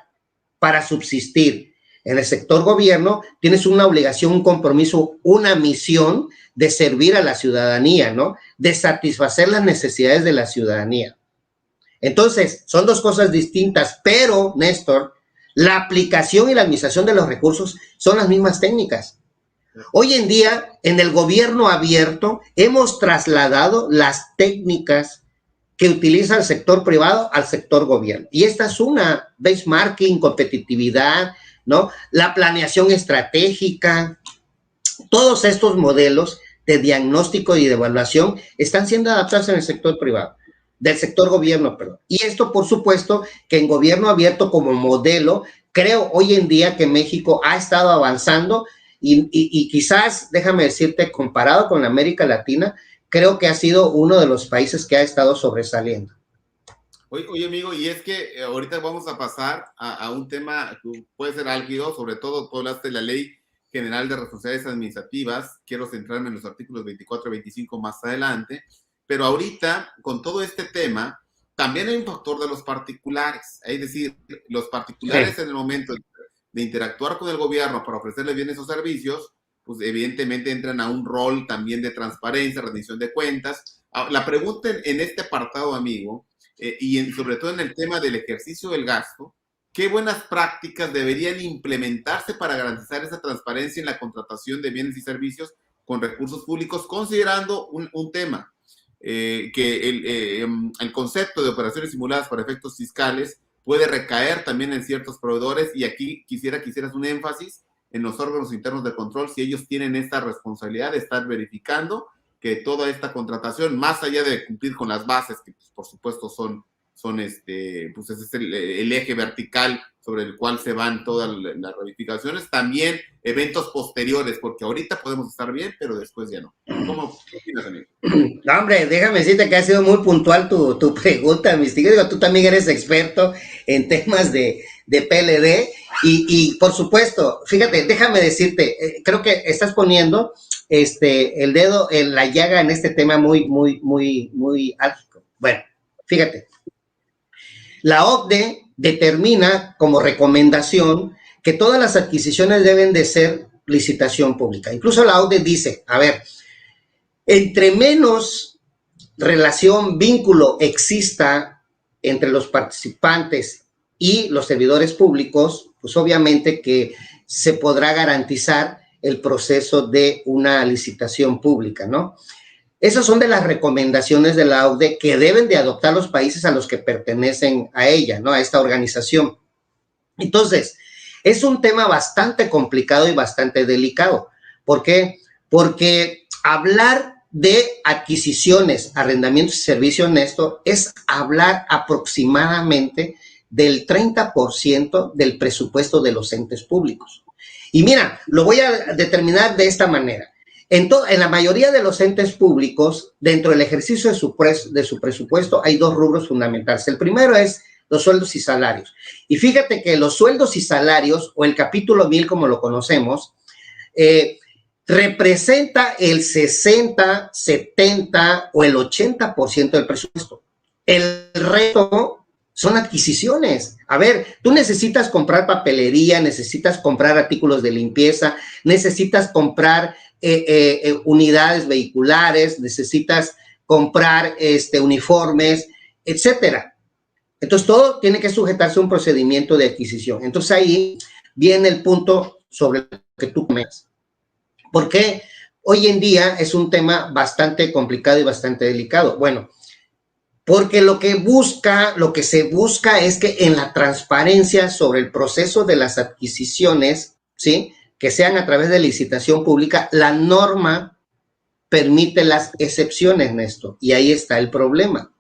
para subsistir. En el sector gobierno tienes una obligación, un compromiso, una misión de servir a la ciudadanía, ¿no? De satisfacer las necesidades de la ciudadanía. Entonces, son dos cosas distintas, pero, Néstor, la aplicación y la administración de los recursos son las mismas técnicas. Hoy en día, en el gobierno abierto, hemos trasladado las técnicas que utiliza el sector privado al sector gobierno. Y esta es una benchmarking, competitividad, ¿no? La planeación estratégica, todos estos modelos de diagnóstico y de evaluación están siendo adaptados en el sector privado, del sector gobierno, perdón. Y esto, por supuesto, que en gobierno abierto como modelo, creo hoy en día que México ha estado avanzando y quizás, déjame decirte, comparado con América Latina, creo que ha sido uno de los países que ha estado sobresaliendo. Oye, amigo, y es que ahorita vamos a pasar a un tema que puede ser álgido, sobre todo tú hablaste de la Ley General de Responsabilidades Administrativas. Quiero centrarme en los artículos 24 y 25 más adelante, pero ahorita, con todo este tema, también hay un factor de los particulares, es decir, los particulares en el momento de interactuar con el gobierno para ofrecerle bienes o servicios, pues evidentemente entran a un rol también de transparencia, rendición de cuentas. La pregunta en este apartado, amigo, sobre todo en el tema del ejercicio del gasto, ¿qué buenas prácticas deberían implementarse para garantizar esa transparencia en la contratación de bienes y servicios con recursos públicos, considerando un tema, que el concepto de operaciones simuladas para efectos fiscales puede recaer también en ciertos proveedores? Y aquí quisieras un énfasis en los órganos internos de control, si ellos tienen esta responsabilidad de estar verificando que toda esta contratación, más allá de cumplir con las bases, que pues, por supuesto son pues ese es el eje vertical sobre el cual se van todas las ramificaciones, también eventos posteriores, porque ahorita podemos estar bien, pero después ya no. ¿Cómo opinas, amigo? No, hombre, déjame decirte que ha sido muy puntual tu pregunta, mis tigres. Digo, tú también eres experto en temas de PLD y por supuesto, fíjate, déjame decirte, creo que estás poniendo el dedo en la llaga en este tema muy álgico. Bueno, fíjate, la OCDE determina como recomendación que todas las adquisiciones deben de ser licitación pública. Incluso la OCDE dice, a ver, entre menos relación, vínculo exista entre los participantes y los servidores públicos, pues obviamente que se podrá garantizar el proceso de una licitación pública, ¿no? Esas son de las recomendaciones de la OCDE que deben de adoptar los países a los que pertenecen a ella, ¿no? A esta organización. Entonces, es un tema bastante complicado y bastante delicado. ¿Por qué? Porque hablar de adquisiciones, arrendamientos y servicio honesto es hablar aproximadamente del 30% del presupuesto de los entes públicos. Y mira, lo voy a determinar de esta manera. En la mayoría de los entes públicos, dentro del ejercicio de su presupuesto, hay dos rubros fundamentales. El primero es los sueldos y salarios. Y fíjate que los sueldos y salarios, o el capítulo 1000 como lo conocemos, representa el 60, 70 o el 80% del presupuesto. El resto son adquisiciones. A ver, tú necesitas comprar papelería, necesitas comprar artículos de limpieza, necesitas comprar unidades vehiculares, necesitas comprar uniformes, etcétera. Entonces, todo tiene que sujetarse a un procedimiento de adquisición. Entonces, ahí viene el punto sobre el que tú comentas. Porque hoy en día es un tema bastante complicado y bastante delicado. Bueno, porque lo que se busca es que en la transparencia sobre el proceso de las adquisiciones, ¿sí?, que sean a través de licitación pública, la norma permite las excepciones, Néstor, y ahí está el problema.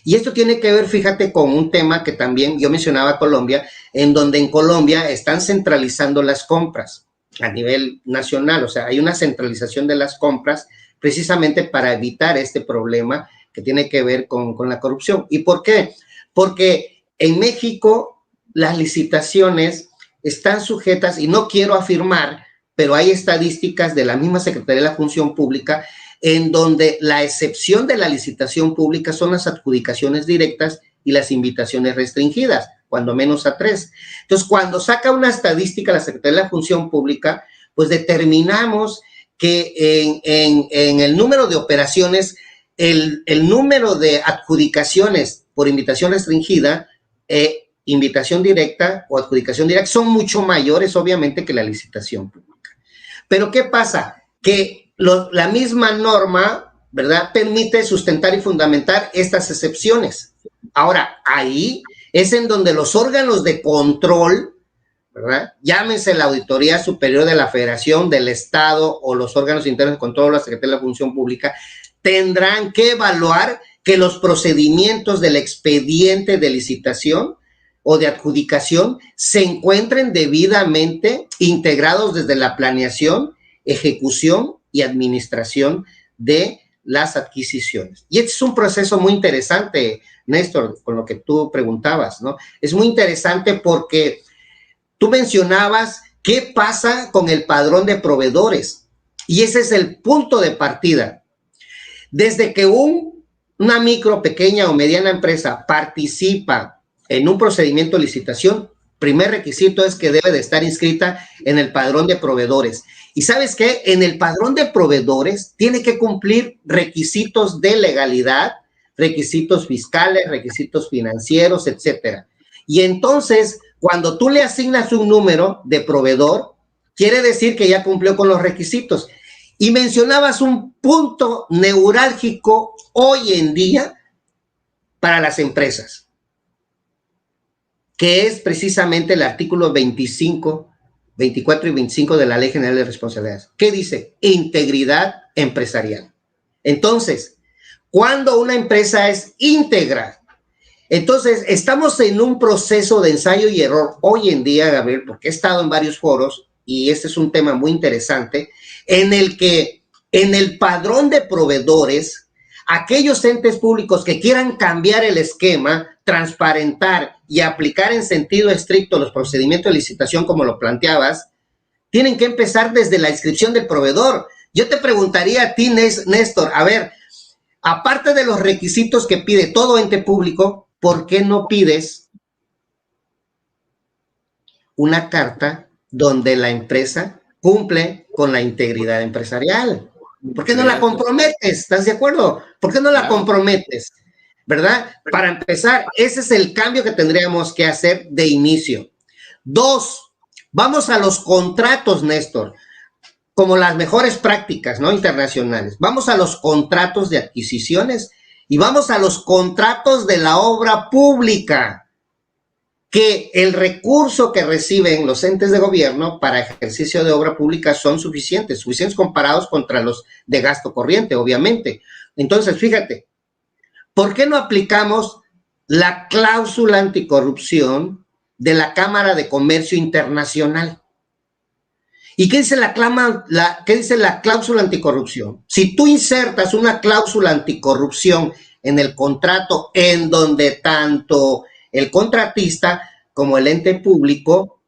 Y esto tiene que ver, fíjate, con un tema que también yo mencionaba Colombia, en donde en Colombia están centralizando las compras a nivel nacional, o sea, hay una centralización de las compras precisamente para evitar este problema que tiene que ver con la corrupción. ¿Y por qué? Porque en México las licitaciones están sujetas, y no quiero afirmar, pero hay estadísticas de la misma Secretaría de la Función Pública en donde la excepción de la licitación pública son las adjudicaciones directas y las invitaciones restringidas, cuando menos a 3. Entonces, cuando saca una estadística la Secretaría de la Función Pública, pues determinamos que en el número de operaciones, el número de adjudicaciones por invitación restringida, invitación directa o adjudicación directa son mucho mayores, obviamente, que la licitación pública. Pero, ¿qué pasa? Que la misma norma, ¿verdad?, permite sustentar y fundamentar estas excepciones. Ahora, ahí es en donde los órganos de control, ¿verdad?, llámense la Auditoría Superior de la Federación, del Estado o los órganos internos de control, la Secretaría de la Función Pública, tendrán que evaluar que los procedimientos del expediente de licitación o de adjudicación se encuentren debidamente integrados desde la planeación, ejecución y administración de las adquisiciones. Y este es un proceso muy interesante, Néstor, con lo que tú preguntabas, ¿no? Es muy interesante porque tú mencionabas qué pasa con el padrón de proveedores. Y ese es el punto de partida. Desde que una micro, pequeña o mediana empresa participa en un procedimiento de licitación, primer requisito es que debe de estar inscrita en el padrón de proveedores. ¿Y sabes qué? En el padrón de proveedores tiene que cumplir requisitos de legalidad, requisitos fiscales, requisitos financieros, etcétera. Y entonces, cuando tú le asignas un número de proveedor, quiere decir que ya cumplió con los requisitos. Y mencionabas un punto neurálgico hoy en día para las empresas, que es precisamente el artículo 25, 24 y 25 de la Ley General de Responsabilidades. ¿Qué dice? Integridad empresarial. Entonces, cuando una empresa es íntegra Entonces, estamos en un proceso de ensayo y error hoy en día, Gabriel, porque he estado en varios foros y este es un tema muy interesante, en el que en el padrón de proveedores, aquellos entes públicos que quieran cambiar el esquema, transparentar y aplicar en sentido estricto los procedimientos de licitación como lo planteabas, tienen que empezar desde la inscripción del proveedor. Yo te preguntaría a ti, Néstor, a ver, aparte de los requisitos que pide todo ente público, ¿por qué no pides una carta donde la empresa cumple con la integridad empresarial? ¿Por qué no la comprometes? ¿Estás de acuerdo? ¿Por qué no la comprometes? ¿Verdad? Para empezar, ese es el cambio que tendríamos que hacer de inicio. 2, vamos a los contratos, Néstor, como las mejores prácticas, ¿no? Internacionales. Vamos a los contratos de adquisiciones y vamos a los contratos de la obra pública, que el recurso que reciben los entes de gobierno para ejercicio de obra pública son suficientes comparados contra los de gasto corriente, obviamente. Entonces, fíjate, ¿por qué no aplicamos la cláusula anticorrupción de la Cámara de Comercio Internacional? ¿Y qué dice qué dice la cláusula anticorrupción? Si tú insertas una cláusula anticorrupción en el contrato en donde tanto el contratista como el ente público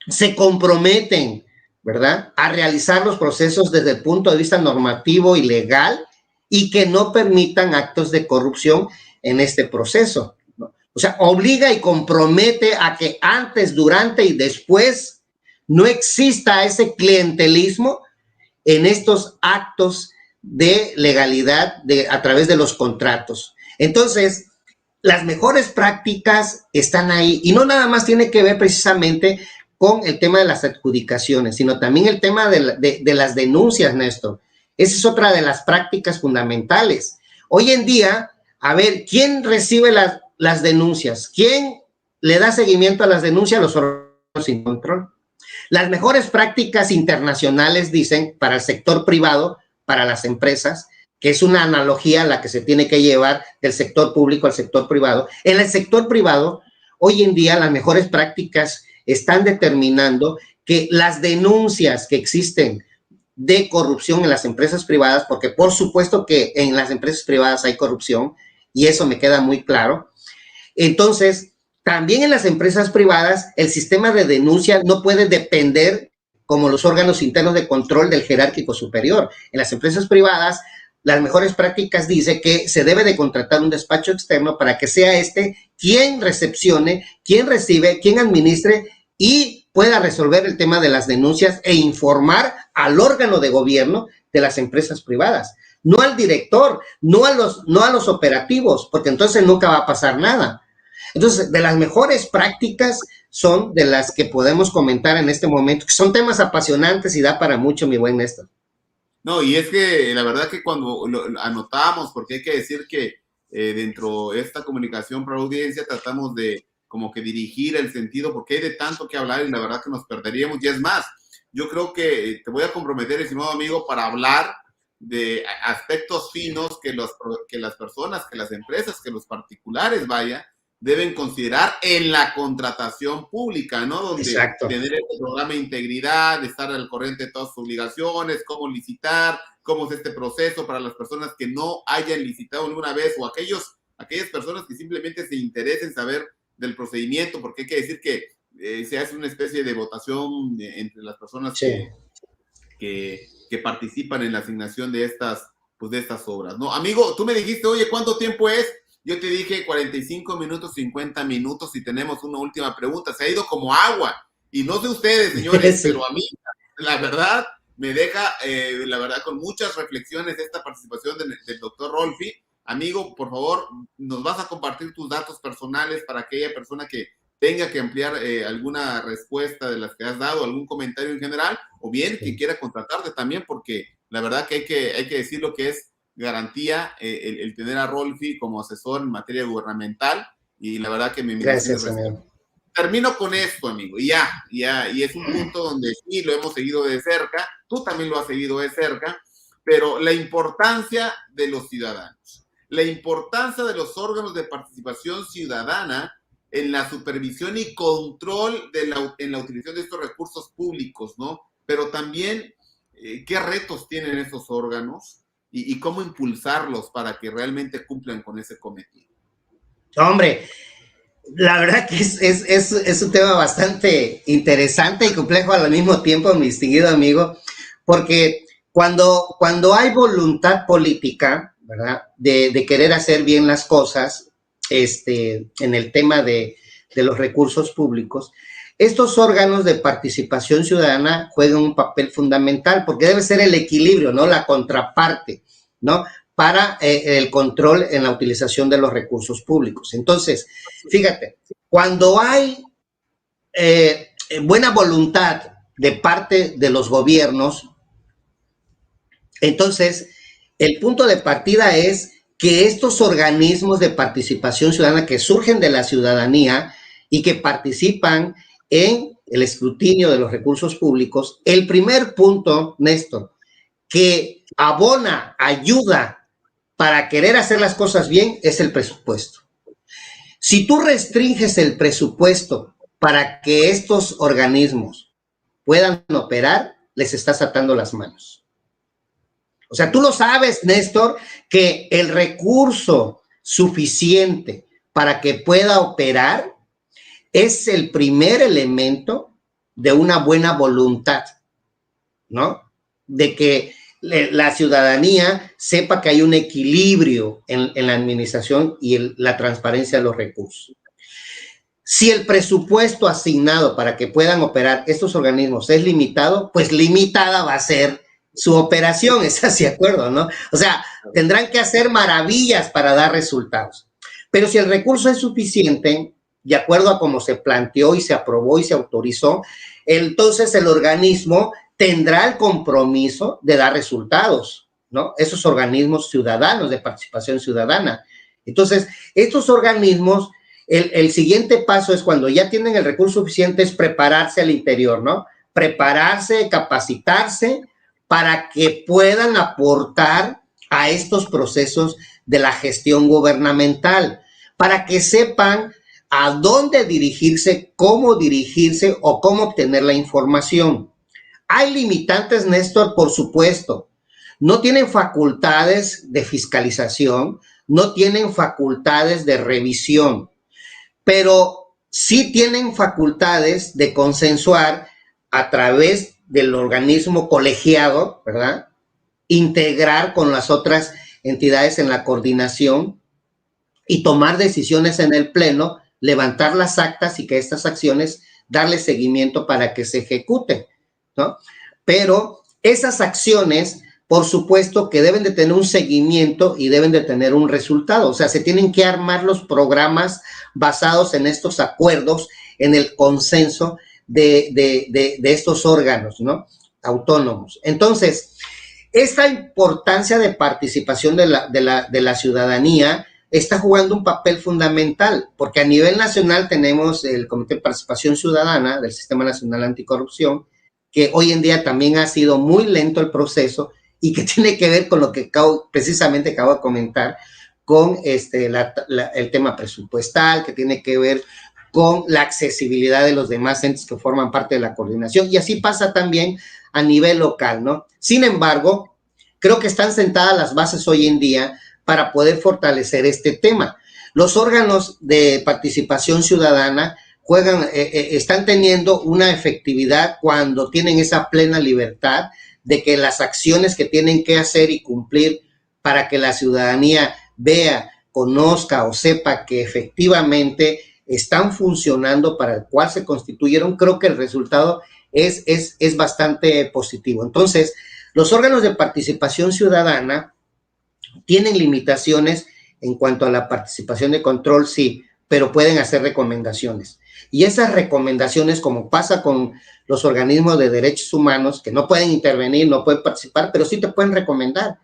se comprometen, ¿verdad?, a realizar los procesos desde el punto de vista normativo y legal y que no permitan actos de corrupción en este proceso, ¿no? O sea, obliga y compromete a que antes, durante y después no exista ese clientelismo en estos actos de legalidad a través de los contratos. Entonces, las mejores prácticas están ahí y no nada más tiene que ver precisamente con el tema de las adjudicaciones, sino también el tema de las denuncias, Néstor. Esa es otra de las prácticas fundamentales. Hoy en día, a ver, ¿quién recibe las denuncias? ¿Quién le da seguimiento a las denuncias? Los órganos sin control. Las mejores prácticas internacionales dicen para el sector privado, para las empresas, que es una analogía a la que se tiene que llevar del sector público al sector privado. En el sector privado, hoy en día las mejores prácticas están determinando que las denuncias que existen de corrupción en las empresas privadas, porque por supuesto que en las empresas privadas hay corrupción, y eso me queda muy claro. Entonces, también en las empresas privadas, el sistema de denuncia no puede depender como los órganos internos de control del jerárquico superior. En las empresas privadas, las mejores prácticas dice que se debe de contratar un despacho externo para que sea quien recepcione, quien recibe, quien administre y pueda resolver el tema de las denuncias e informar al órgano de gobierno de las empresas privadas. No al director, no a los operativos, porque entonces nunca va a pasar nada. Entonces, de las mejores prácticas son de las que podemos comentar en este momento, que son temas apasionantes y da para mucho, mi buen Néstor. No, y es que la verdad que cuando lo anotamos, porque hay que decir que dentro de esta comunicación para la audiencia tratamos de como que dirigir el sentido, porque hay de tanto que hablar y la verdad que nos perderíamos. Y es más, yo creo que te voy a comprometer, estimado amigo, para hablar de aspectos finos que las personas, que las empresas, que los particulares, deben considerar en la contratación pública, ¿no? Donde Exacto. tener el programa de integridad, estar al corriente de todas sus obligaciones, cómo licitar, cómo es este proceso para las personas que no hayan licitado alguna vez o aquellas personas que simplemente se interesen saber del procedimiento, porque hay que decir que se hace una especie de votación entre las personas Sí. que participan en la asignación de estas obras, ¿no? Amigo, tú me dijiste, oye, ¿cuánto tiempo es? Yo te dije 45 minutos, 50 minutos y tenemos una última pregunta. Se ha ido como agua. Y no sé ustedes, señores, sí, pero a mí, la verdad, me deja, la verdad, con muchas reflexiones esta participación del doctor Rolfi. Amigo, por favor, nos vas a compartir tus datos personales para aquella persona que tenga que ampliar alguna respuesta de las que has dado, algún comentario en general, o bien que quiera contratarte también, porque la verdad que hay que decir lo que es garantía el tener a Rolfi como asesor en materia gubernamental, y la verdad que mi invitación Gracias, amigo. Termino con esto, amigo, y es un punto donde sí lo hemos seguido de cerca, tú también lo has seguido de cerca, pero la importancia de los ciudadanos, la importancia de los órganos de participación ciudadana en la supervisión y control en la utilización de estos recursos públicos, ¿no? Pero también, ¿qué retos tienen esos órganos y cómo impulsarlos para que realmente cumplan con ese cometido? Hombre, la verdad que es un tema bastante interesante y complejo al mismo tiempo, mi distinguido amigo, porque cuando hay voluntad política, ¿verdad?, de querer hacer bien las cosas, en el tema de los recursos públicos, estos órganos de participación ciudadana juegan un papel fundamental, porque debe ser el equilibrio, ¿no?, la contraparte, ¿no?, para el control en la utilización de los recursos públicos. Entonces, fíjate, cuando hay buena voluntad de parte de los gobiernos, entonces el punto de partida es que estos organismos de participación ciudadana que surgen de la ciudadanía y que participan en el escrutinio de los recursos públicos, el primer punto, Néstor, que abona, ayuda para querer hacer las cosas bien, es el presupuesto. Si tú restringes el presupuesto para que estos organismos puedan operar, les estás atando las manos. O sea, tú lo sabes, Néstor, que el recurso suficiente para que pueda operar es el primer elemento de una buena voluntad, ¿no? De que la ciudadanía sepa que hay un equilibrio en la administración y la transparencia de los recursos. Si el presupuesto asignado para que puedan operar estos organismos es limitado, pues limitada va a ser su operación, ¿estás de acuerdo, no? O sea, tendrán que hacer maravillas para dar resultados. Pero si el recurso es suficiente, de acuerdo a cómo se planteó y se aprobó y se autorizó, entonces el organismo tendrá el compromiso de dar resultados, ¿no? Esos organismos ciudadanos de participación ciudadana. Entonces, estos organismos, el siguiente paso es cuando ya tienen el recurso suficiente, es prepararse al interior, ¿no? Prepararse, capacitarse para que puedan aportar a estos procesos de la gestión gubernamental, para que sepan a dónde dirigirse, cómo dirigirse o cómo obtener la información. Hay limitantes, Néstor, por supuesto. No tienen facultades de fiscalización, no tienen facultades de revisión, pero sí tienen facultades de consensuar a través del organismo colegiado, ¿verdad? Integrar con las otras entidades en la coordinación y tomar decisiones en el pleno, levantar las actas y que estas acciones darle seguimiento para que se ejecuten, ¿no? Pero esas acciones, por supuesto, que deben de tener un seguimiento y deben de tener un resultado. O sea, se tienen que armar los programas basados en estos acuerdos, en el consenso de estos órganos, ¿no?, autónomos. Entonces, esta importancia de participación de la ciudadanía está jugando un papel fundamental, porque a nivel nacional tenemos el Comité de Participación Ciudadana del Sistema Nacional Anticorrupción, que hoy en día también ha sido muy lento el proceso y que tiene que ver con lo que precisamente acabo de comentar, con el tema presupuestal, que tiene que ver con la accesibilidad de los demás entes que forman parte de la coordinación, y así pasa también a nivel local, ¿no? Sin embargo, creo que están sentadas las bases hoy en día para poder fortalecer este tema. Los órganos de participación ciudadana están teniendo una efectividad cuando tienen esa plena libertad de que las acciones que tienen que hacer y cumplir para que la ciudadanía vea, conozca o sepa que efectivamente están funcionando para el cual se constituyeron, creo que el resultado es bastante positivo. Entonces, los órganos de participación ciudadana tienen limitaciones en cuanto a la participación de control, sí, pero pueden hacer recomendaciones. Y esas recomendaciones, como pasa con los organismos de derechos humanos, que no pueden intervenir, no pueden participar, pero sí te pueden recomendar.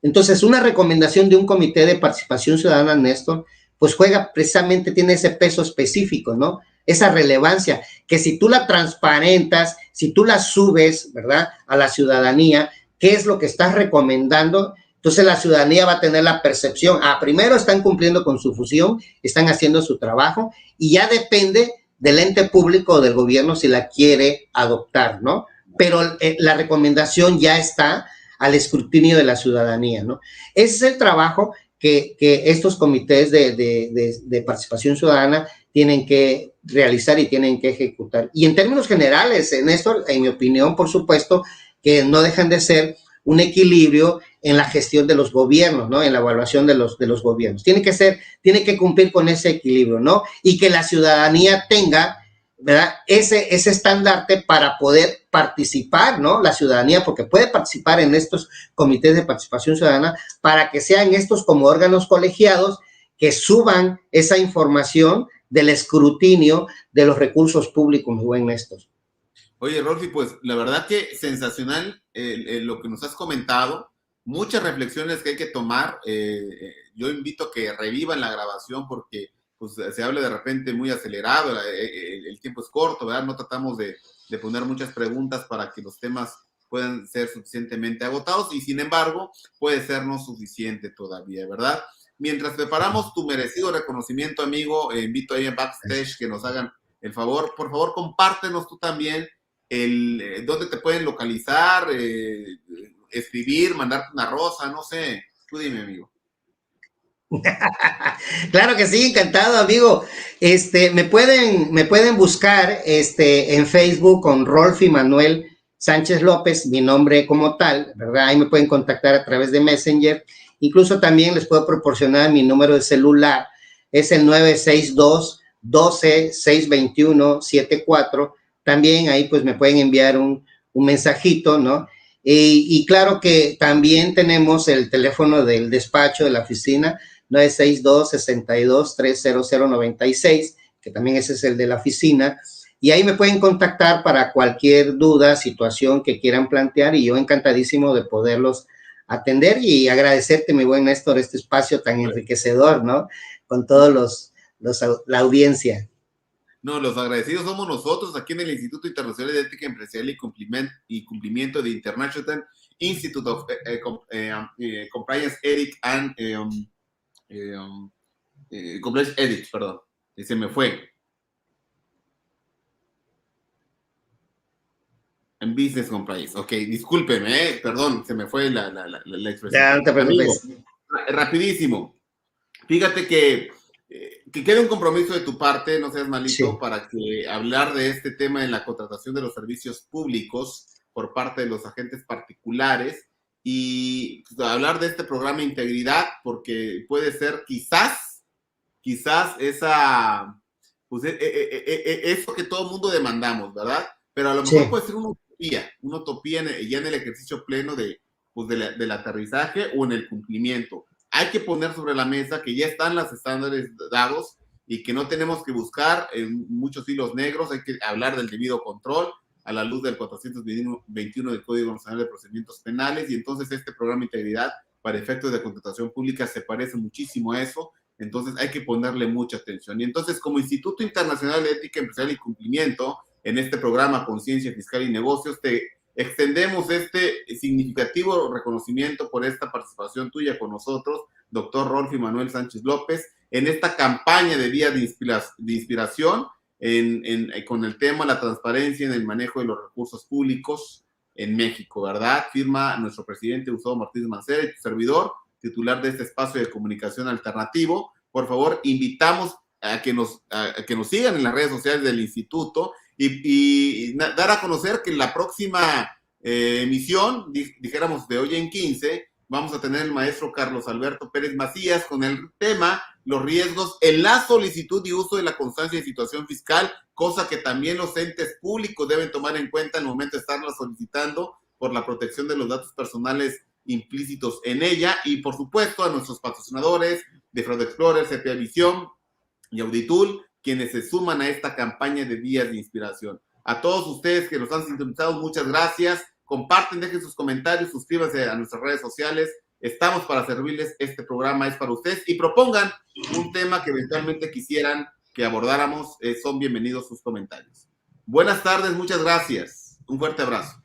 Entonces, una recomendación de un comité de participación ciudadana, Néstor, pues juega precisamente, tiene ese peso específico, ¿no? Esa relevancia, que si tú la transparentas, si tú la subes, ¿verdad?, a la ciudadanía, ¿qué es lo que estás recomendando? Entonces la ciudadanía va a tener la percepción, primero están cumpliendo con su función, están haciendo su trabajo, y ya depende del ente público o del gobierno si la quiere adoptar, ¿no? Pero la recomendación ya está al escrutinio de la ciudadanía, ¿no? Ese es el trabajo que estos comités de participación ciudadana tienen que realizar y tienen que ejecutar. Y en términos generales, Néstor, en mi opinión, por supuesto, que no dejan de ser un equilibrio en la gestión de los gobiernos, ¿no? En la evaluación de los gobiernos. Tiene que cumplir con ese equilibrio, ¿no? Y que la ciudadanía tenga, ¿verdad? Ese estandarte para poder participar, ¿no? La ciudadanía, porque puede participar en estos comités de participación ciudadana para que sean estos como órganos colegiados que suban esa información del escrutinio de los recursos públicos, mi buen Néstor. Oye, Rolfi, pues la verdad que sensacional lo que nos has comentado, muchas reflexiones que hay que tomar. Yo invito a que revivan la grabación porque pues, se habla de repente muy acelerado, el tiempo es corto, ¿verdad? No tratamos de poner muchas preguntas para que los temas puedan ser suficientemente agotados y sin embargo puede ser no suficiente todavía, ¿verdad? Mientras preparamos tu merecido reconocimiento, amigo, invito ahí en backstage que nos hagan el favor. Por favor, compártenos tú también dónde te pueden localizar, escribir, mandarte una rosa, no sé. Tú dime, amigo. Claro que sí, encantado, amigo. Me pueden buscar en Facebook con Rolfi Manuel Sánchez López, mi nombre como tal, ¿verdad? Ahí me pueden contactar a través de Messenger. Incluso también les puedo proporcionar mi número de celular, es el 962 12 621 74. También ahí pues me pueden enviar un mensajito, ¿no? Y claro que también tenemos el teléfono del despacho de la oficina, 962-62-30096, que también ese es el de la oficina. Y ahí me pueden contactar para cualquier duda, situación que quieran plantear y yo encantadísimo de poderlos atender y agradecerte, mi buen Néstor, este espacio tan enriquecedor, ¿no? Con todos la audiencia. No, los agradecidos somos nosotros aquí en el Instituto Internacional de Ética Empresarial y Cumplimiento de International Institute of Compliance Ethics and Compliance Ethics, perdón, se me fue. En Business Compliance, ok, discúlpeme, perdón, se me fue la expresión. Ya, no te preocupes. Amigo, rapidísimo, fíjate que quede un compromiso de tu parte, no seas malito, sí, para que hablar de este tema en la contratación de los servicios públicos por parte de los agentes particulares y pues, hablar de este programa Integridad, porque puede ser quizás esa, pues eso que todo el mundo demandamos, ¿verdad? Pero a lo mejor sí, puede ser una utopía ya en el ejercicio pleno pues del aterrizaje o en el cumplimiento. Hay que poner sobre la mesa que ya están los estándares dados y que no tenemos que buscar muchos hilos negros, hay que hablar del debido control a la luz del 421 del Código Nacional de Procedimientos Penales y entonces este programa de integridad para efectos de contratación pública se parece muchísimo a eso, entonces hay que ponerle mucha atención. Y entonces como Instituto Internacional de Ética Empresarial y Cumplimiento, en este programa Conciencia Fiscal y Negocios, te extendemos este significativo reconocimiento por esta participación tuya con nosotros, doctor Rolfi Manuel Sánchez López, en esta campaña de vía de inspiración con el tema la transparencia en el manejo de los recursos públicos en México, ¿verdad? Firma nuestro presidente Gustavo Martínez Mancera y tu servidor, titular de este espacio de comunicación alternativo. Por favor, invitamos a que nos sigan en las redes sociales del instituto y dar a conocer que en la próxima emisión, dijéramos de hoy en 15, vamos a tener el maestro Carlos Alberto Pérez Macías con el tema los riesgos en la solicitud y uso de la constancia de situación fiscal, cosa que también los entes públicos deben tomar en cuenta en el momento de estarla solicitando por la protección de los datos personales implícitos en ella y por supuesto a nuestros patrocinadores de Fraud Explorer, CPA Visión y Auditul, quienes se suman a esta campaña de días de inspiración. A todos ustedes que nos han sintonizado, muchas gracias. Comparten, dejen sus comentarios, suscríbanse a nuestras redes sociales. Estamos para servirles, este programa es para ustedes y propongan un tema que eventualmente quisieran que abordáramos. Son bienvenidos sus comentarios. Buenas tardes, muchas gracias. Un fuerte abrazo.